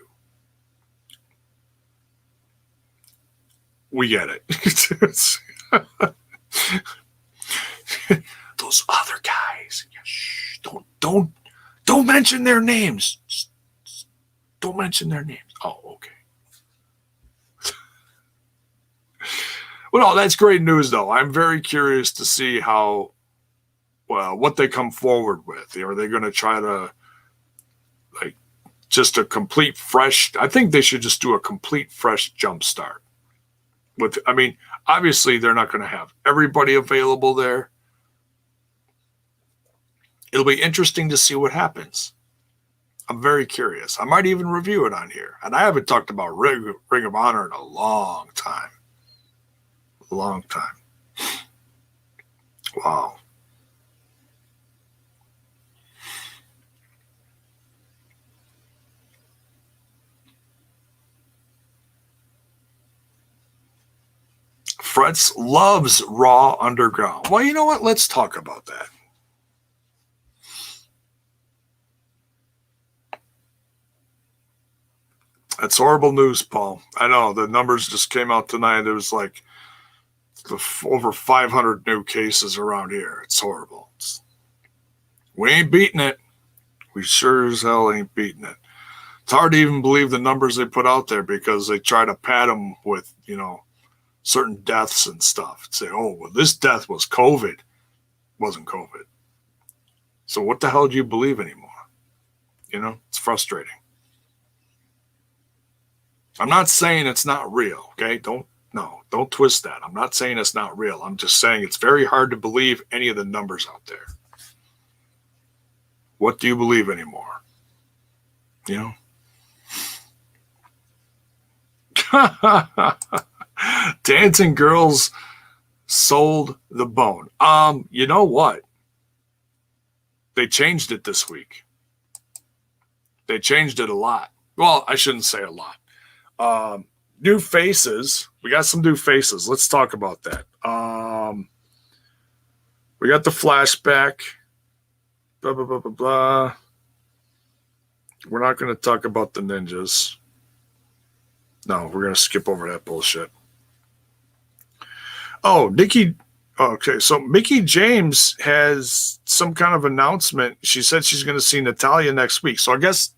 We get it. Those other guys. Shh, don't mention their names. Don't mention their names. Oh, okay. Well, no, that's great news, though. I'm very curious to see what they come forward with. Are they going to try to, like, just a complete fresh? I think they should just do a complete fresh jump start. Obviously, they're not going to have everybody available there. It'll be interesting to see what happens. I'm very curious. I might even review it on here. And I haven't talked about Ring of Honor in a long time. Long time. Wow. Fretz loves Raw Underground. Well, you know what? Let's talk about that. That's horrible news, Paul. I know the numbers just came out tonight. There was like over 500 new cases around here. It's horrible. We ain't beating it. We sure as hell ain't beating it. It's hard to even believe the numbers they put out there, because they try to pad them with, certain deaths and stuff. Say, oh, well, this death was COVID. It wasn't COVID. So what the hell do you believe anymore? It's frustrating. I'm not saying it's not real, okay? Don't twist that. I'm not saying it's not real. I'm just saying it's very hard to believe any of the numbers out there. What do you believe anymore? Dancing girls sold the bone. You know what? They changed it this week. They changed it a lot. Well, I shouldn't say a lot. New faces. We got some new faces. Let's talk about that. We got the flashback. Blah, blah, blah, blah, blah. We're not going to talk about the ninjas. No, we're going to skip over that bullshit. Oh, Nikki. Okay, so Mickie James has some kind of announcement. She said she's going to see Natalya next week. So I guess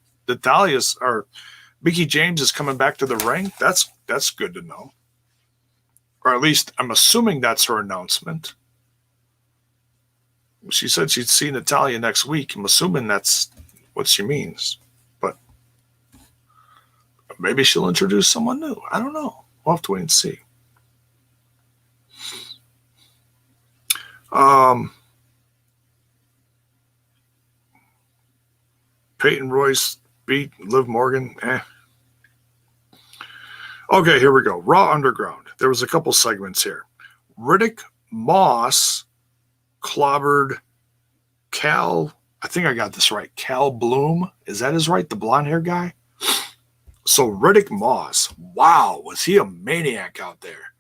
Mickie James is coming back to the ring. That's good to know. Or at least I'm assuming that's her announcement. She said she'd see Natalya next week. I'm assuming that's what she means. But maybe she'll introduce someone new. I don't know. We'll have to wait and see. Peyton Royce beat Liv Morgan. Okay, here we go. Raw Underground. There was a couple segments here. Riddick Moss clobbered Cal I think I got this right. Cal Bloom. Is that his right? The blonde hair guy? So Riddick Moss. Wow. Was he a maniac out there?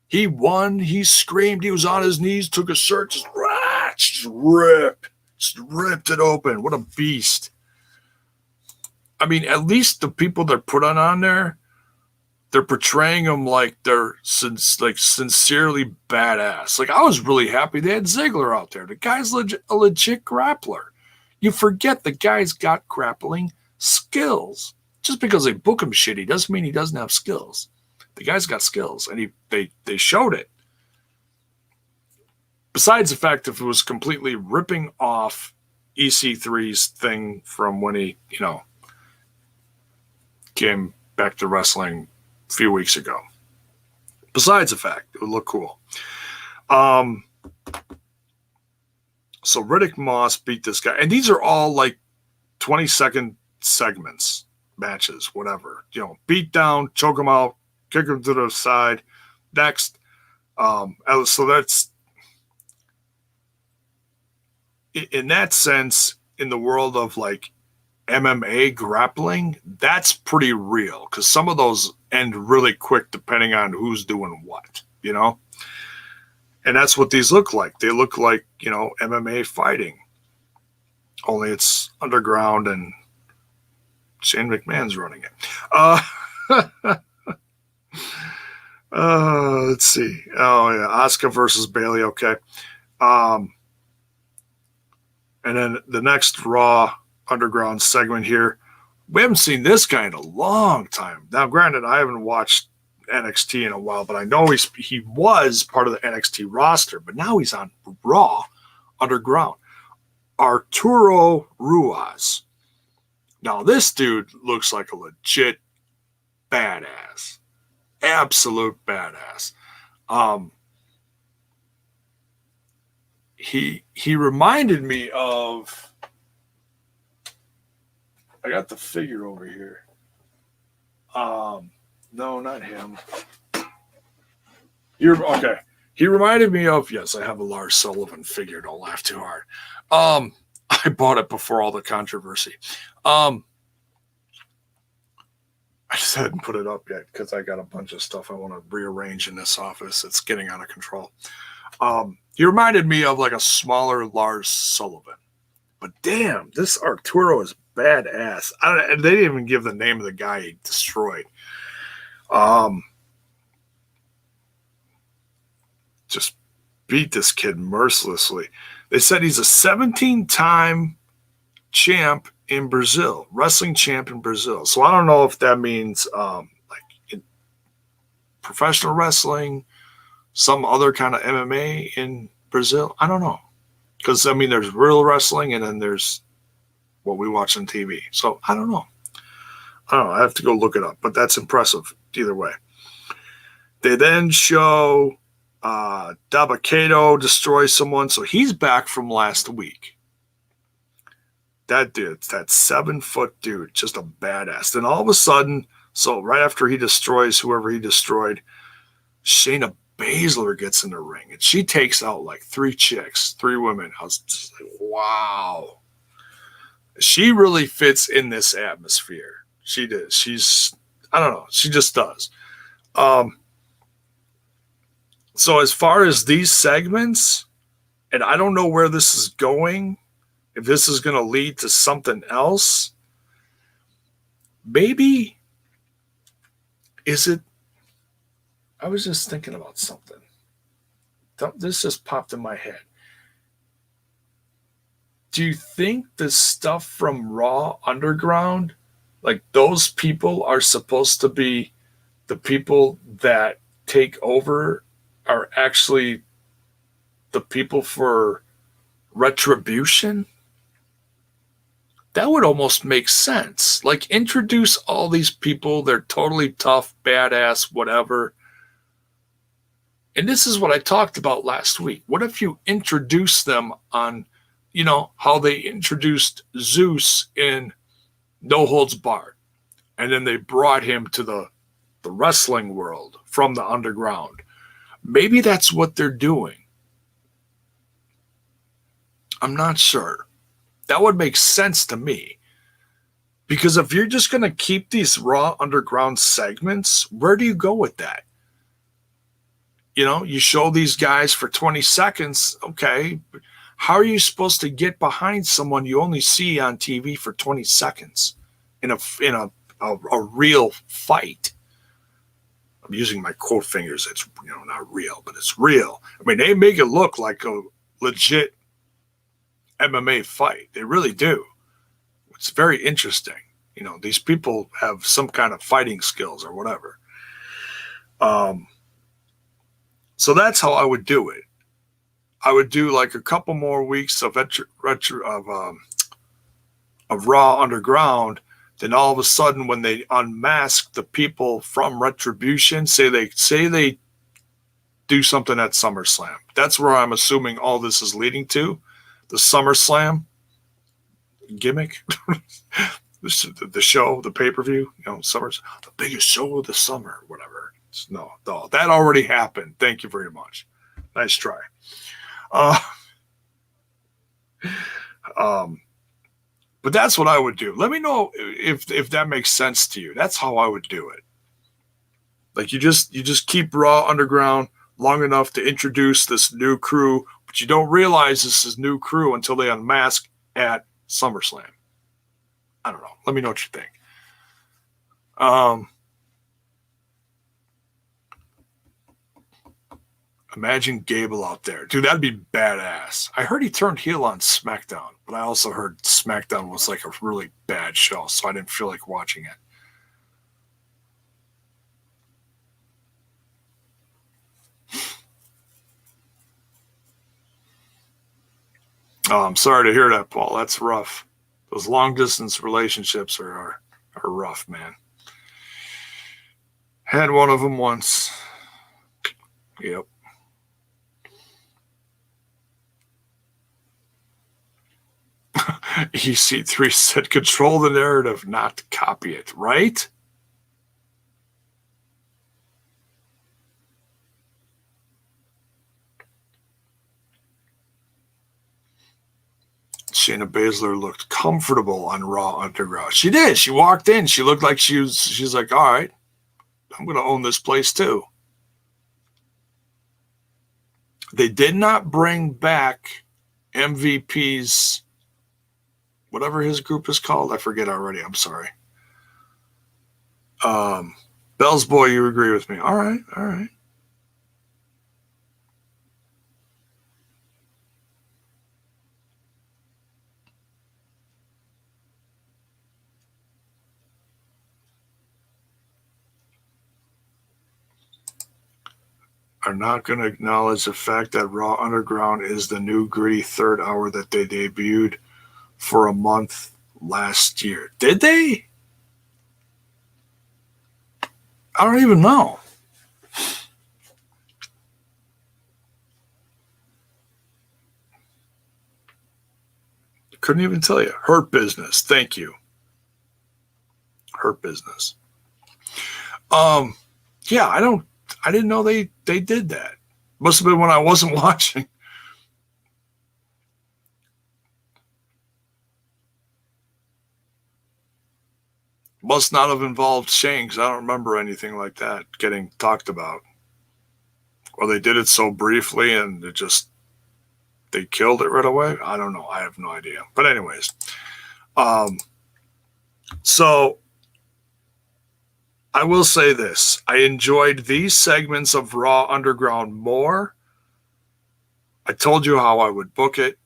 He won. He screamed. He was on his knees, took a shirt, just ripped it open. What a beast. I mean, at least the people they're put on there, they're portraying them like they're sincerely badass. Like, I was really happy they had Ziggler out there. The guy's a legit grappler. You forget the guy's got grappling skills. Just because they book him shitty doesn't mean he doesn't have skills. The guy's got skills, and they showed it. Besides the fact that it was completely ripping off EC3's thing from when he, came back to wrestling a few weeks ago. Besides the fact, it would look cool. So Riddick Moss beat this guy. And these are all like 20-second segments, matches, whatever. Beat down, choke him out, kick him to the side. Next. So that's, in that sense, in the world of like MMA grappling, that's pretty real, because some of those end really quick depending on who's doing what, and that's what these look like. They look like, MMA fighting, only it's underground and Shane McMahon's running it. Let's see. Oh yeah, Asuka versus Bayley. Okay. And then the next Raw Underground segment here, we haven't seen this guy in a long time. Now, granted, I haven't watched NXT in a while, but I know he was part of the NXT roster, but now he's on Raw Underground. Arturo Ruas. Now, this dude looks like a legit badass. Absolute badass. He reminded me of, I got the figure over here. No, not him. Okay. He reminded me of, yes, I have a Lars Sullivan figure. Don't laugh too hard. I bought it before all the controversy. I just hadn't put it up yet because I got a bunch of stuff I want to rearrange in this office. It's getting out of control. He reminded me of like a smaller Lars Sullivan. But damn, this Arturo is badass. They didn't even give the name of the guy he destroyed. Just beat this kid mercilessly. They said he's a 17-time champ in Brazil, wrestling champ in Brazil. So I don't know if that means like in professional wrestling, some other kind of MMA in Brazil. I don't know. Because, there's real wrestling and then there's what we watch on TV. So I don't know. I have to go look it up, but that's impressive either way. They then show Dabba-Kato destroy someone. So he's back from last week. That dude, that 7-foot dude, just a badass. Then all of a sudden, so right after he destroys whoever he destroyed, Shayna Baszler gets in the ring and she takes out like 3 women. I was just like, wow. She really fits in this atmosphere. She does. I don't know. She just does. So as far as these segments, and I don't know where this is going, if this is going to lead to something else, maybe, I was just thinking about something. This just popped in my head. Do you think the stuff from Raw Underground, like those people are supposed to be the people that take over, are actually the people for Retribution? That would almost make sense. Like, introduce all these people. They're totally tough, badass, whatever. And this is what I talked about last week. What if you introduce them on, how they introduced Zeus in No Holds Barred. And then they brought him to the wrestling world from the underground. Maybe that's what they're doing. I'm not sure. That would make sense to me. Because if you're just going to keep these Raw Underground segments, where do you go with that? You know, you show these guys for 20 seconds. Okay. How are you supposed to get behind someone you only see on TV for 20 seconds in a real fight? I'm using my quote fingers. It's, you know, not real, but it's real. I mean, they make it look like a legit MMA fight. They really do. It's very interesting. You know, these people have some kind of fighting skills or whatever. So that's how I would do it. I would do like a couple more weeks of Raw Underground. Then all of a sudden, when they unmask the people from Retribution, say they do something at SummerSlam. That's where I'm assuming all this is leading to. The SummerSlam gimmick. The show, the pay-per-view, you know, summer's the biggest show of the summer, whatever. No, that already happened. Thank you very much. Nice try. But that's what I would do. Let me know if that makes sense to you. That's how I would do it. Like you just keep Raw Underground long enough to introduce this new crew, but you don't realize this is new crew until they unmask at SummerSlam. I don't know. Let me know what you think. Imagine Gable out there. Dude, that'd be badass. I heard he turned heel on SmackDown, but I also heard SmackDown was like a really bad show, so I didn't feel like watching it. Oh, I'm sorry to hear that, Paul. That's rough. Those long-distance relationships are rough, man. Had one of them once. Yep. EC3 said, control the narrative, not copy it, right? Shayna Baszler looked comfortable on Raw Underground. She did. She walked in. She looked like she's like, all right, I'm going to own this place too. They did not bring back MVP's, whatever his group is called. I forget already. I'm sorry. Bell's Boy, you agree with me. All right. All right. Are not going to acknowledge the fact that Raw Underground is the new gritty third hour that they debuted for a month last year. Did they? I don't even know. Couldn't even tell you. Hurt Business. Thank you. Hurt Business. Yeah, I didn't know they did that. Must have been when I wasn't watching. Must not have involved Shane, because I don't remember anything like that getting talked about. Or they did it so briefly and they killed it right away. I don't know. I have no idea. But anyways, so I will say this. I enjoyed these segments of Raw Underground more. I told you how I would book it.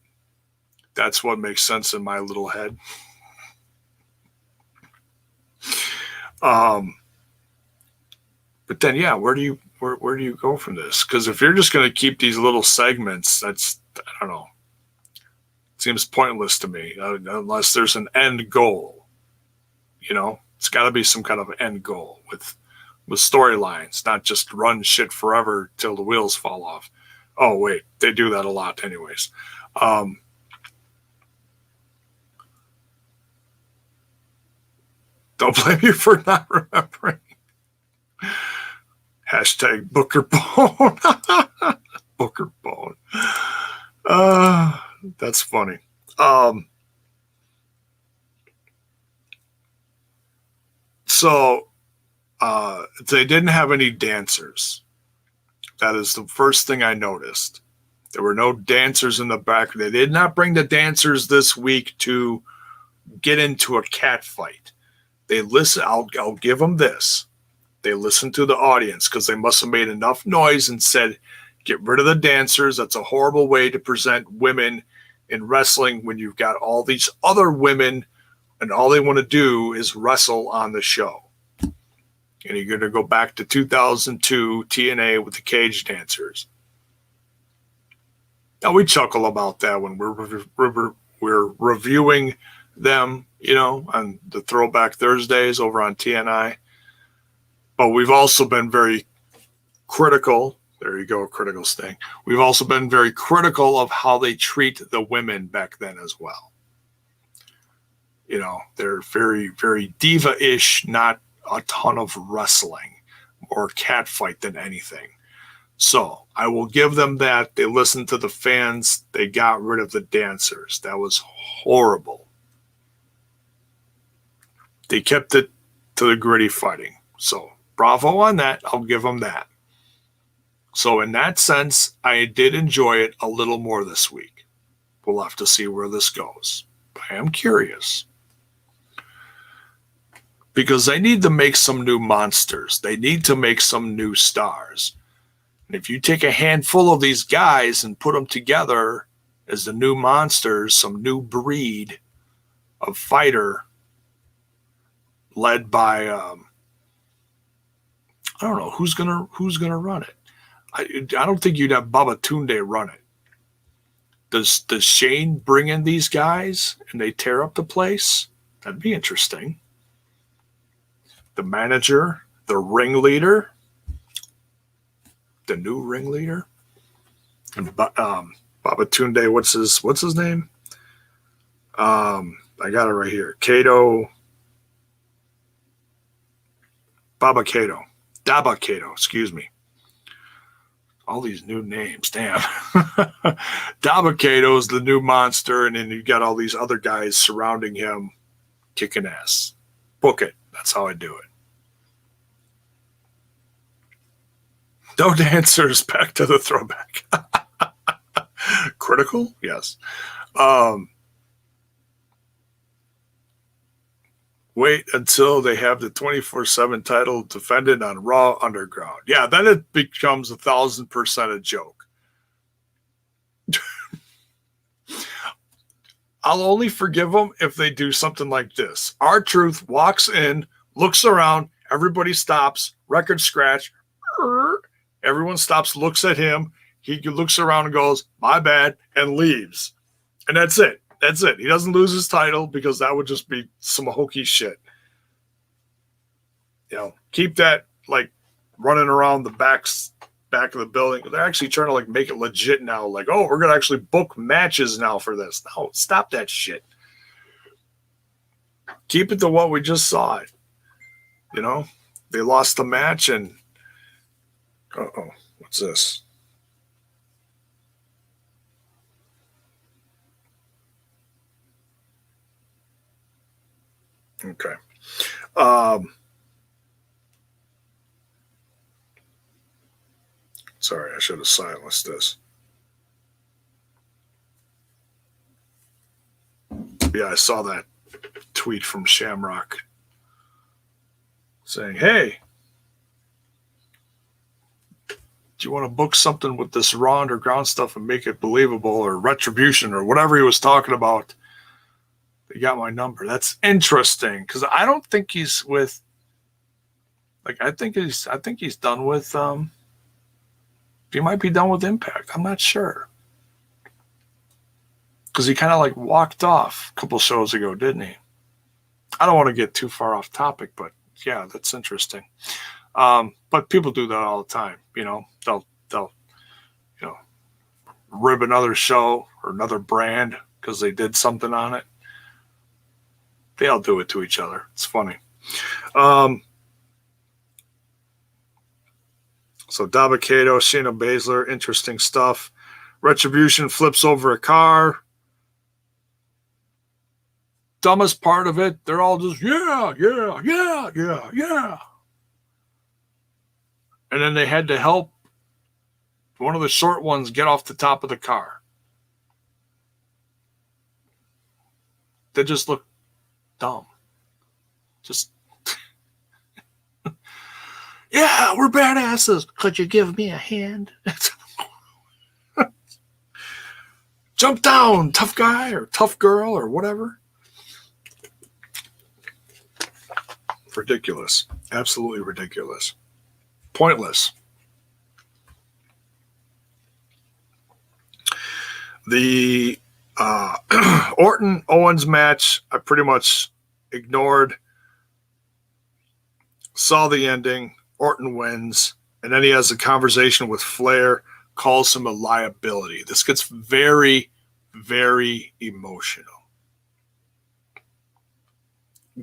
That's what makes sense in my little head. But then, yeah, where do you go from this? Because if you're just going to keep these little segments, I don't know. It seems pointless to me unless there's an end goal. You know, it's got to be some kind of end goal with storylines, not just run shit forever till the wheels fall off. Oh, wait, they do that a lot anyways. Don't blame you for not remembering. Hashtag Booker Bone. Booker Bone. That's funny. So they didn't have any dancers. That is the first thing I noticed. There were no dancers in the back. They did not bring the dancers this week to get into a cat fight. They listen. I'll give them this. They listened to the audience because they must have made enough noise and said, get rid of the dancers. That's a horrible way to present women in wrestling when you've got all these other women and all they want to do is wrestle on the show. And you're going to go back to 2002 TNA with the cage dancers. Now, we chuckle about that when we're reviewing them, on the Throwback Thursdays over on TNI. But we've also been very critical. There you go, critical sting. We've also been very critical of how they treat the women back then as well. They're very, very diva-ish, not a ton of wrestling, more catfight than anything. So I will give them that. They listened to the fans. They got rid of the dancers. That was horrible. They kept it to the gritty fighting. So bravo on that. I'll give them that. So in that sense, I did enjoy it a little more this week. We'll have to see where this goes. I am curious. Because they need to make some new monsters. They need to make some new stars. And if you take a handful of these guys and put them together as the new monsters, some new breed of fighter led by, I don't know, who's gonna run it? I don't think you'd have Babatunde run it. Does Shane bring in these guys and they tear up the place? That'd be interesting. The manager, the ringleader, the new ringleader, and Babatunde. What's his name? I got it right here. Daba Kato. Excuse me. All these new names, damn. Daba Kato is the new monster, and then you got all these other guys surrounding him, kicking ass. Book it. That's how I do it. No dancers, back to the throwback. Critical? Yes. Wait until they have the 24/7 title defended on Raw Underground. Yeah, then it becomes 1,000% a joke. I'll only forgive them if they do something like this. R-Truth walks in, looks around, everybody stops, record scratch, everyone stops, looks at him. He looks around and goes, my bad, and leaves. And that's it. That's it. He doesn't lose his title because that would just be some hokey shit. Keep that like running around the back of the building. They're actually trying to like make it legit now. Like, oh, we're going to actually book matches now for this. No, stop that shit. Keep it to what we just saw it. They lost the match and what's this? Okay. Sorry, I should have silenced this. Yeah, I saw that tweet from Shamrock saying, hey, do you want to book something with this Raw Underground stuff and make it believable, or Retribution or whatever he was talking about? They got my number. That's interesting because I don't think he's with. I think he's done with. He might be done with Impact. I'm not sure because he kind of like walked off a couple shows ago, didn't he? I don't want to get too far off topic, but yeah, that's interesting. But people do that all the time. They'll rib another show or another brand because they did something on it. They all do it to each other. It's funny. So Daba Kato, Shayna Baszler, interesting stuff. Retribution flips over a car. dumbest part of it, they're all just, yeah. And then they had to help one of the short ones get off the top of the car. They just look dumb. Just, yeah, we're badasses. Could you give me a hand? Jump down, tough guy or tough girl or whatever. Ridiculous. Absolutely ridiculous. Pointless. The Orton Owens match, I pretty much ignored. Saw the ending. Orton wins. And then he has a conversation with Flair, calls him a liability. This gets very, very emotional.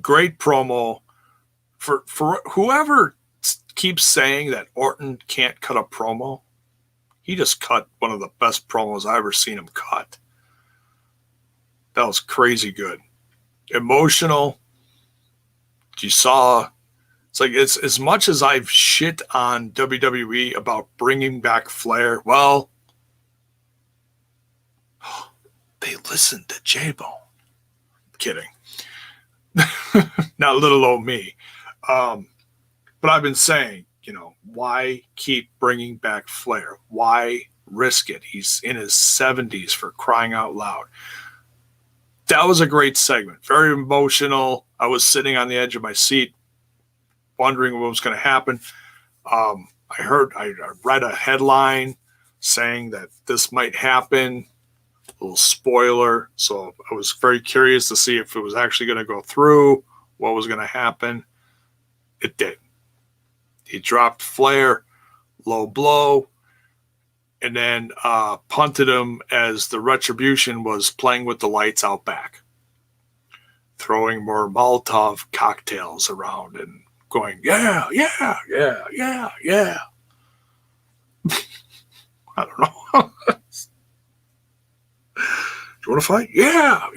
Great promo. For whoever keeps saying that Orton can't cut a promo, he just cut one of the best promos I've ever seen him cut. That was crazy good. Emotional. You saw, it's like, it's as much as I've shit on WWE about bringing back Flair, well, they listened to JAYBONE. Kidding. Not little old me. But I've been saying, why keep bringing back Flair? Why risk it? He's in his 70s, for crying out loud. That was a great segment. Very emotional. I was sitting on the edge of my seat, wondering what was going to happen. I read a headline saying that this might happen. A little spoiler. So I was very curious to see if it was actually going to go through, what was going to happen. It did. He dropped Flair, low blow, and then punted him as the Retribution was playing with the lights out back, throwing more Molotov cocktails around and going, yeah. I don't know. Do you want to fight? Yeah.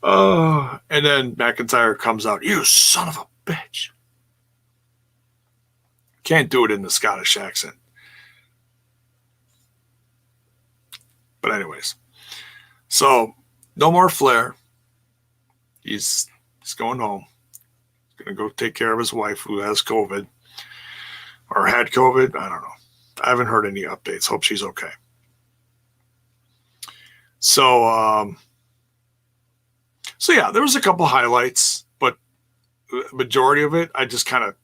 And then McIntyre comes out, you son of a bitch. Can't do it in the Scottish accent. But anyways, so no more Flair. He's going home. He's going to go take care of his wife who has COVID or had COVID. I don't know. I haven't heard any updates. Hope she's okay. So yeah, there was a couple highlights, but the majority of it, I just kind of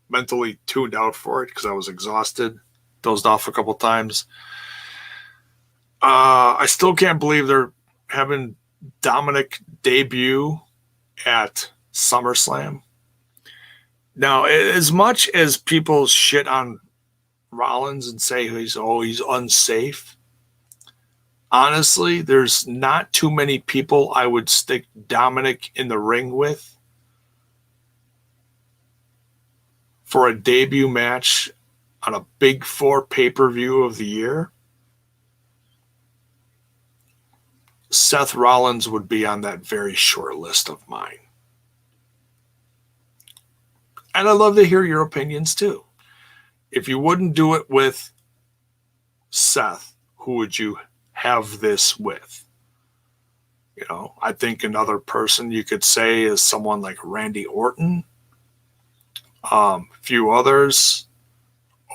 mentally tuned out for it because I was exhausted, dozed off a couple times. I still can't believe they're having Dominic debut at SummerSlam. Now, as much as people shit on Rollins and say he's unsafe, honestly, there's not too many people I would stick Dominic in the ring with for a debut match on a Big Four pay-per-view of the year. Seth Rollins would be on that very short list of mine. And I'd love to hear your opinions too. If you wouldn't do it with Seth, who would you have this with? I think another person you could say is someone like Randy Orton. A few others.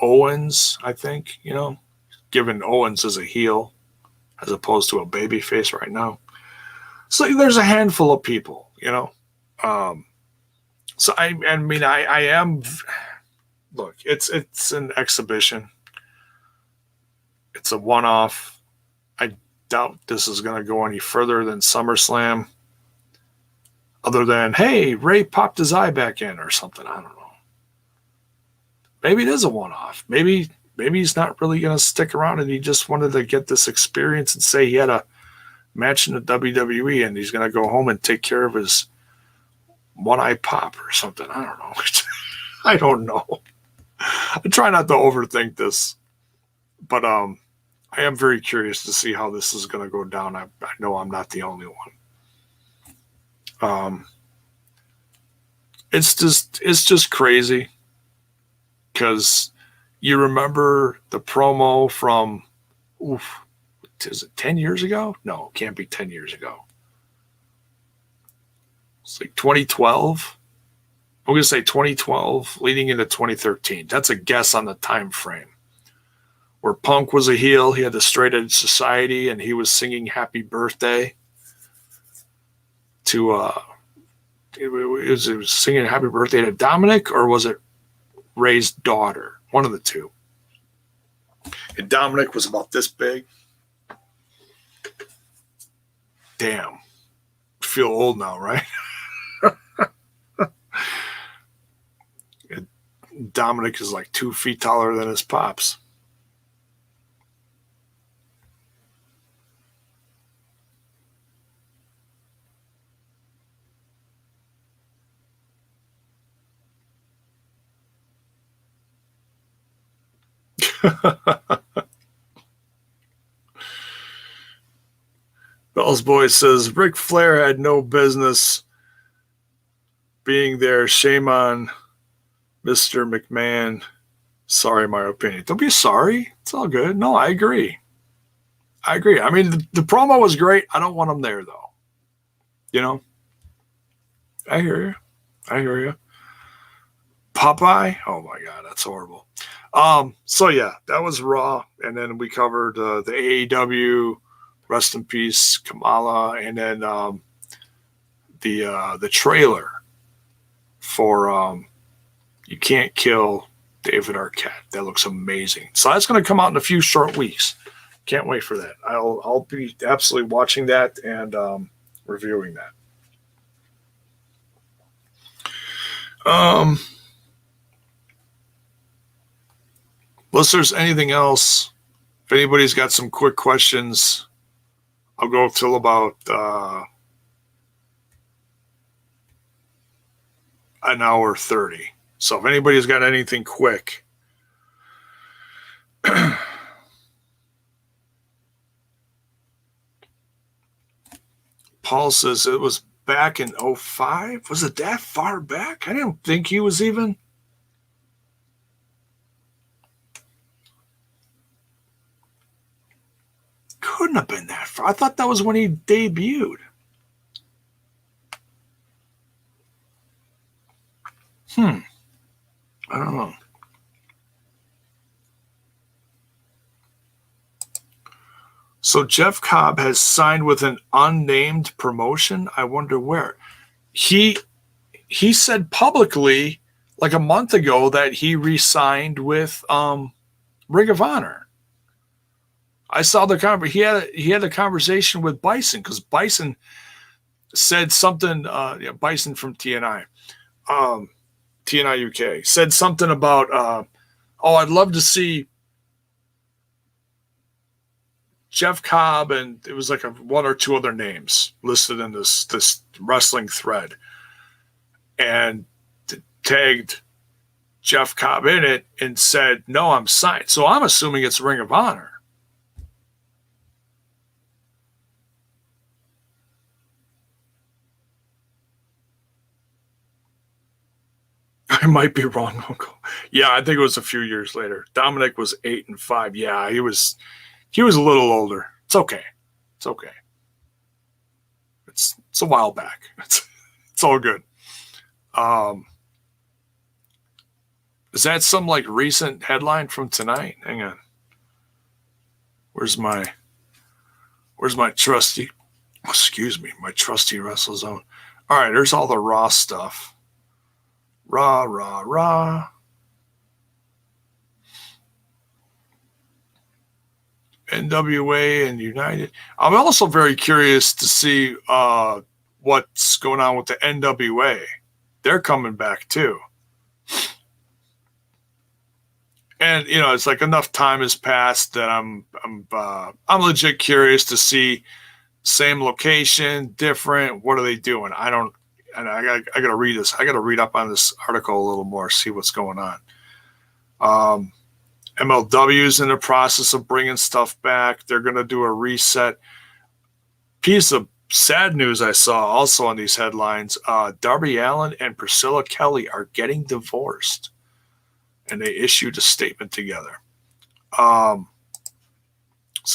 Owens, I think, given Owens as a heel as opposed to a babyface right now. So there's a handful of people, So I am. Look, it's an exhibition. It's a one-off. I doubt this is going to go any further than SummerSlam. Other than, hey, Ray popped his eye back in or something. I don't know. Maybe it is a one-off. Maybe he's not really going to stick around and he just wanted to get this experience and say he had a match in the WWE and he's going to go home and take care of his one-eye pop or something. I don't know. I don't know. I try not to overthink this. But I I am very curious to see how this is going to go down. I know I'm not the only one. It's just crazy because you remember the promo from, is it 10 years ago? No, it can't be 10 years ago. It's like 2012. I'm going to say 2012 leading into 2013. That's a guess on the time frame. Where Punk was a heel, he had the Straight Edge Society, and he was singing Happy Birthday to, it was singing Happy Birthday to Dominic, or was it Ray's daughter? One of the two. And Dominic was about this big. Damn. I feel old now, right? Dominic is like 2 feet taller than his pops. Bell's Boy says Ric Flair had no business being there. Shame on Mr. McMahon. Sorry, my opinion. Don't be sorry. It's all good. No, I agree. I mean, the promo was great. I don't want him there, though. You know? I hear you. Popeye? Oh, my God. That's horrible. So, yeah, that was Raw. And then we covered the AEW, Rest in Peace, Kamala, and then the trailer for You Can't Kill David Arquette. That looks amazing. So that's going to come out in a few short weeks. Can't wait for that. I'll be absolutely watching that and reviewing that. Unless there's anything else, if anybody's got some quick questions, I'll go till about an hour 30. So if anybody's got anything quick, Paul says it was back in 05. Was it that far back? I didn't think he was even. Couldn't have been that far. I thought that was when he debuted. I don't know. So Jeff Cobb has signed with an unnamed promotion. I wonder where. He said publicly like a month ago that he re-signed with Ring of Honor. I saw the conversation. He had a conversation with Bison because Bison said something. Bison from TNI, TNI UK said something about. I'd love to see Jeff Cobb, and it was like one or two other names listed in this wrestling thread, and tagged Jeff Cobb in it and said, "No, I'm signed." So I'm assuming it's Ring of Honor. I might be wrong, Uncle. Yeah, I think it was a few years later. Dominic was 8 and 5. Yeah, he was a little older. It's okay. It's a while back. It's all good. Is that some like recent headline from tonight? Hang on. Where's my trusty? Excuse me, my trusty WrestleZone. All right, there's all the Raw stuff. Raw. NWA and United. I'm also very curious to see what's going on with the NWA. They're coming back too. And it's like enough time has passed that I'm legit curious to see same location, different. What are they doing? I got to read this. I got to read up on this article a little more, see what's going on. MLW's in the process of bringing stuff back. They're going to do a reset. Piece of sad news I saw also on these headlines, Darby Allin and Priscilla Kelly are getting divorced. And they issued a statement together. So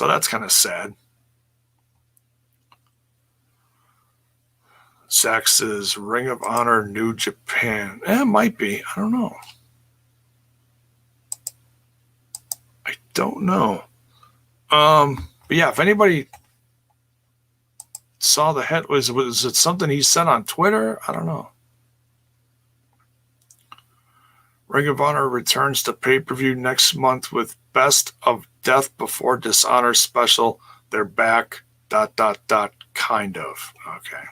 that's kind of sad. Zach says, Ring of Honor, New Japan. It might be. I don't know. But yeah, if anybody saw the head, was it something he said on Twitter? I don't know. Ring of Honor returns to pay-per-view next month with Best of Death Before Dishonor special. They're back, ... kind of. Okay.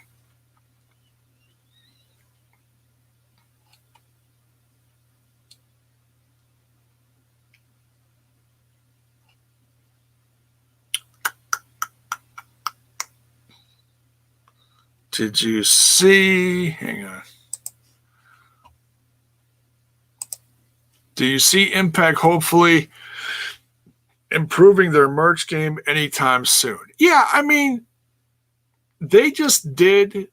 Did you see? Hang on. Do you see Impact hopefully improving their merch game anytime soon? Yeah, I mean, they just redid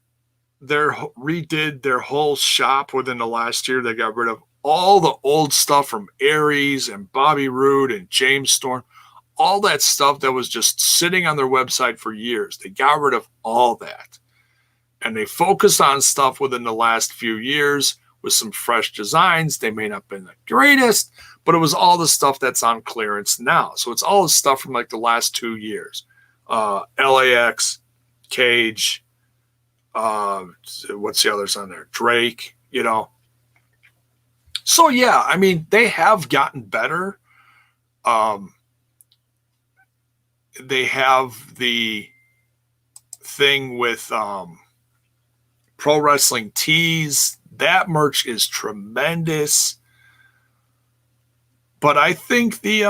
their whole shop within the last year. They got rid of all the old stuff from Aries and Bobby Roode and James Storm. All that stuff that was just sitting on their website for years. They got rid of all that. And they focused on stuff within the last few years with some fresh designs. They may not have been the greatest, but it was all the stuff that's on clearance now. So it's all the stuff from like the last 2 years. LAX, Cage, what's the others on there? Drake, you know. So yeah, I mean, they have gotten better. They have the thing with Pro Wrestling Tees. That merch is tremendous. But I think the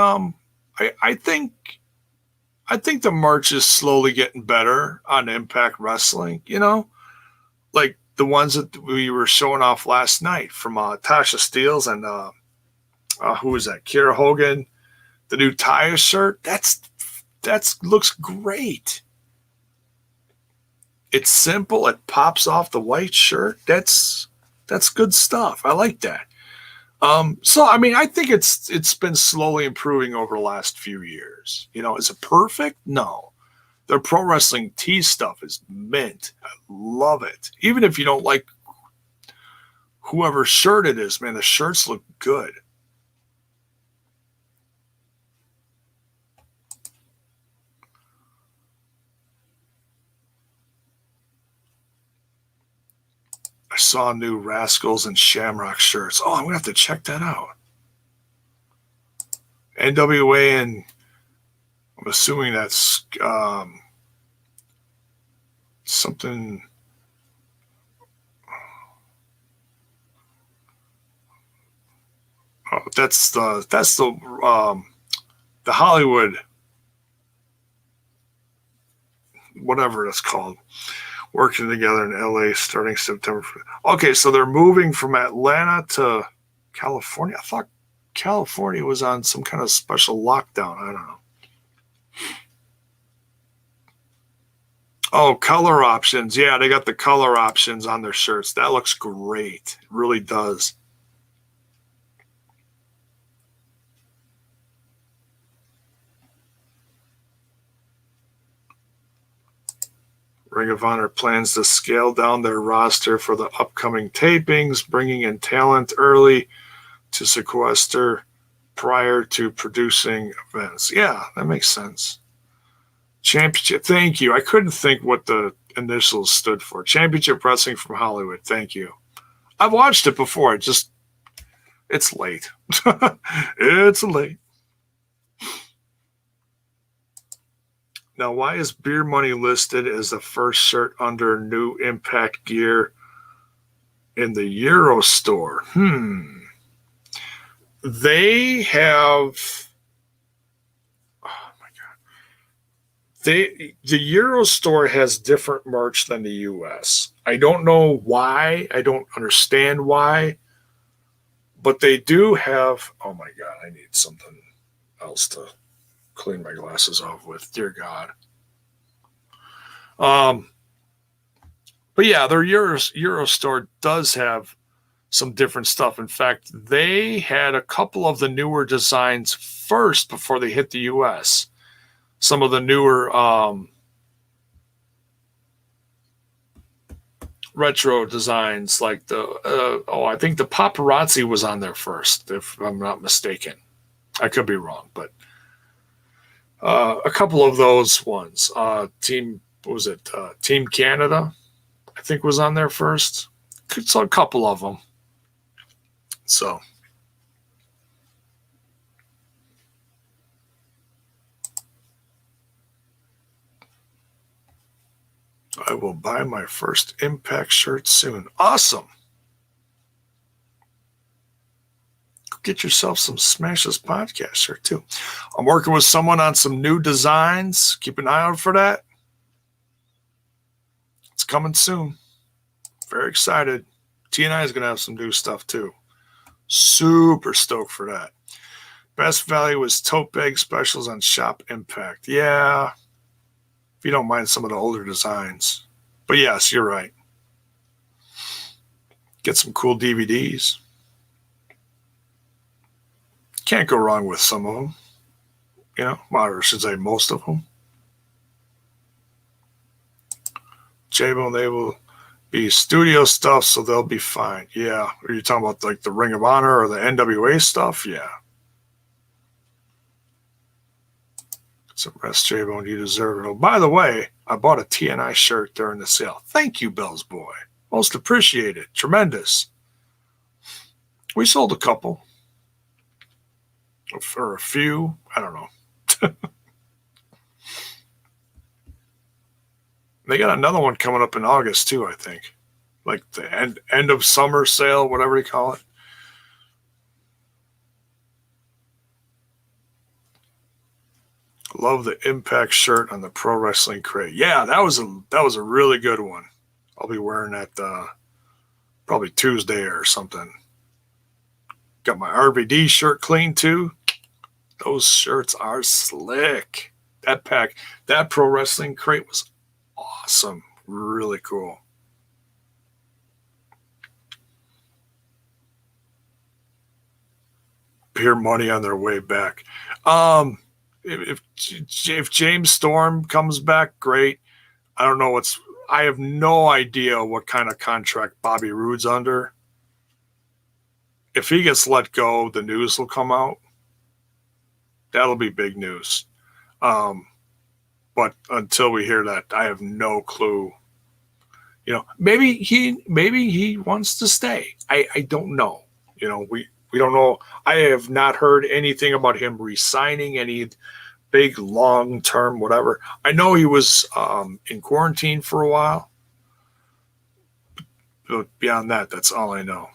I think the merch is slowly getting better on Impact Wrestling, you know? Like the ones that we were showing off last night from Tasha Steelz and who was that? Kiera Hogan, the new Taya shirt. That's looks great. It's simple. It pops off the white shirt. That's good stuff. I like that. So I mean, I think it's been slowly improving over the last few years. You know, is it perfect? No. Their Pro Wrestling Tee stuff is mint. I love it. Even if you don't like whoever shirt it is, man, the shirts look good. I saw new Rascals and Shamrock shirts. Oh, I'm going to have to check that out. NWA, and I'm assuming that's something. Oh, that's the Hollywood, whatever it's called. Working together in LA starting September. Okay, so they're moving from Atlanta to California. I thought California was on some kind of special lockdown. I don't know. Oh, color options. Yeah, they got the color options on their shirts. That looks great. It really does. Ring of Honor plans to scale down their roster for the upcoming tapings, bringing in talent early to sequester prior to producing events. Yeah, that makes sense. Championship. Thank you. I couldn't think what the initials stood for. Championship Wrestling from Hollywood. Thank you. I've watched it before. It's late. It's late. Now, why is Beer Money listed as the first shirt under New Impact gear in the Euro store? They have... Oh, my God. The Euro store has different merch than the U.S. I don't know why. I don't understand why. But they do have... Oh, my God. I need something. else to clean my glasses off with. Dear God. But yeah, their Euro store does have some different stuff. In fact, they had a couple of the newer designs first before they hit the US. Some of the newer retro designs, like I think the paparazzi was on there first, if I'm not mistaken. I could be wrong, but a couple of those ones. Team Canada, I think, was on there first. So a couple of them. So I will buy my first Impact shirt soon. Awesome. Get yourself some Smash This Podcast shirt too. I'm working with someone on some new designs. Keep an eye out for that. It's coming soon. Very excited. T&I is going to have some new stuff too. Super stoked for that. Best value was tote bag specials on Shop Impact. Yeah. If you don't mind some of the older designs. But yes, you're right. Get some cool DVDs. Can't go wrong with some of them. You know, or I should say most of them. JAYBONE, they will be studio stuff, so they'll be fine. Yeah. Are you talking about like the Ring of Honor or the NWA stuff? Yeah. Some rest, JAYBONE. You deserve it. Oh, by the way, I bought a TNI shirt during the sale. Thank you, Bell's Boy. Most appreciated. Tremendous. We sold a couple. For a few. I don't know. They got another one coming up in August, too, I think. Like the end of summer sale, whatever you call it. Love the Impact shirt on the Pro Wrestling Crate. Yeah, that was a really good one. I'll be wearing that probably Tuesday or something. Got my RVD shirt clean too. Those shirts are slick. That Pro Wrestling Crate was awesome. Really cool. Peer money on their way back. If James Storm comes back, great. I have no idea what kind of contract Bobby Roode's under. If he gets let go, the news will come out. That'll be big news. But until we hear that, I have no clue. You know, maybe he wants to stay. I don't know. You know, we don't know. I have not heard anything about him resigning any big long term whatever. I know he was in quarantine for a while. But beyond that, that's all I know.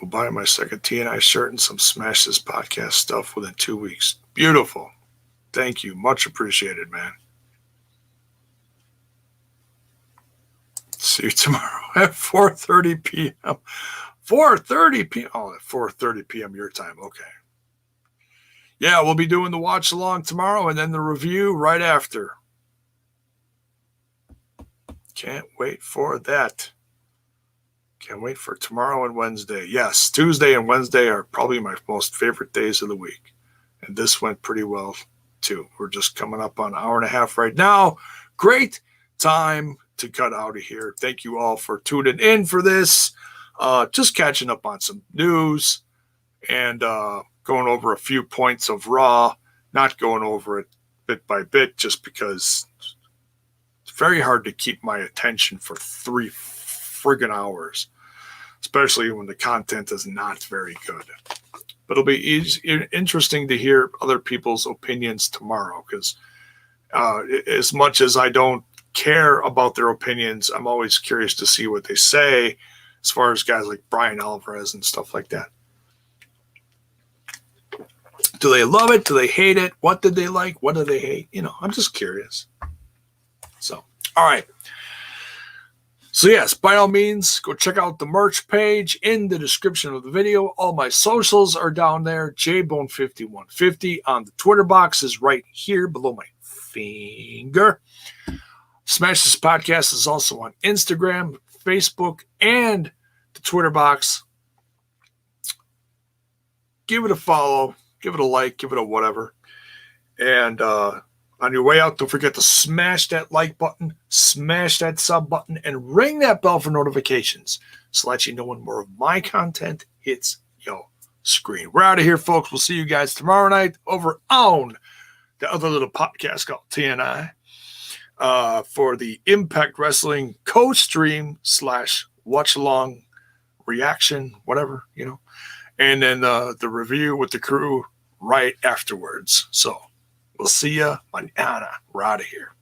Will buy my second TNI shirt and some Smash This Podcast stuff within 2 weeks. Beautiful. Thank you. Much appreciated, man. See you tomorrow at 4:30 p.m. 4:30 p.m. Oh, at 4:30 p.m. your time. Okay. Yeah, we'll be doing the watch along tomorrow and then the review right after. Can't wait for that. Can't wait for tomorrow and Wednesday. Yes, Tuesday and Wednesday are probably my most favorite days of the week. And this went pretty well, too. We're just coming up on an hour and a half right now. Great time to cut out of here. Thank you all for tuning in for this. Just catching up on some news and going over a few points of Raw. Not going over it bit by bit just because it's very hard to keep my attention for 3 friggin' hours, especially when the content is not very good. But it'll be interesting to hear other people's opinions tomorrow because as much as I don't care about their opinions, I'm always curious to see what they say as far as guys like Brian Alvarez and stuff like that. Do they love it? Do they hate it? What did they like? What do they hate? You know, I'm just curious. So, all right. So yes, by all means, go check out the merch page in the description of the video. All my socials are down there. JAYBONE5150 on the Twitter box is right here below my finger. Smash This Podcast is also on Instagram, Facebook, and the Twitter box. Give it a follow, give it a like, give it a whatever. And on your way out, don't forget to smash that like button, smash that sub button, and ring that bell for notifications so that you know when more of my content hits your screen. We're out of here, folks. We'll see you guys tomorrow night over on the other little podcast called TNI for the Impact Wrestling co-stream / watch along reaction, whatever, you know. And then the review with the crew right afterwards. So we'll see ya mañana. We're out of here.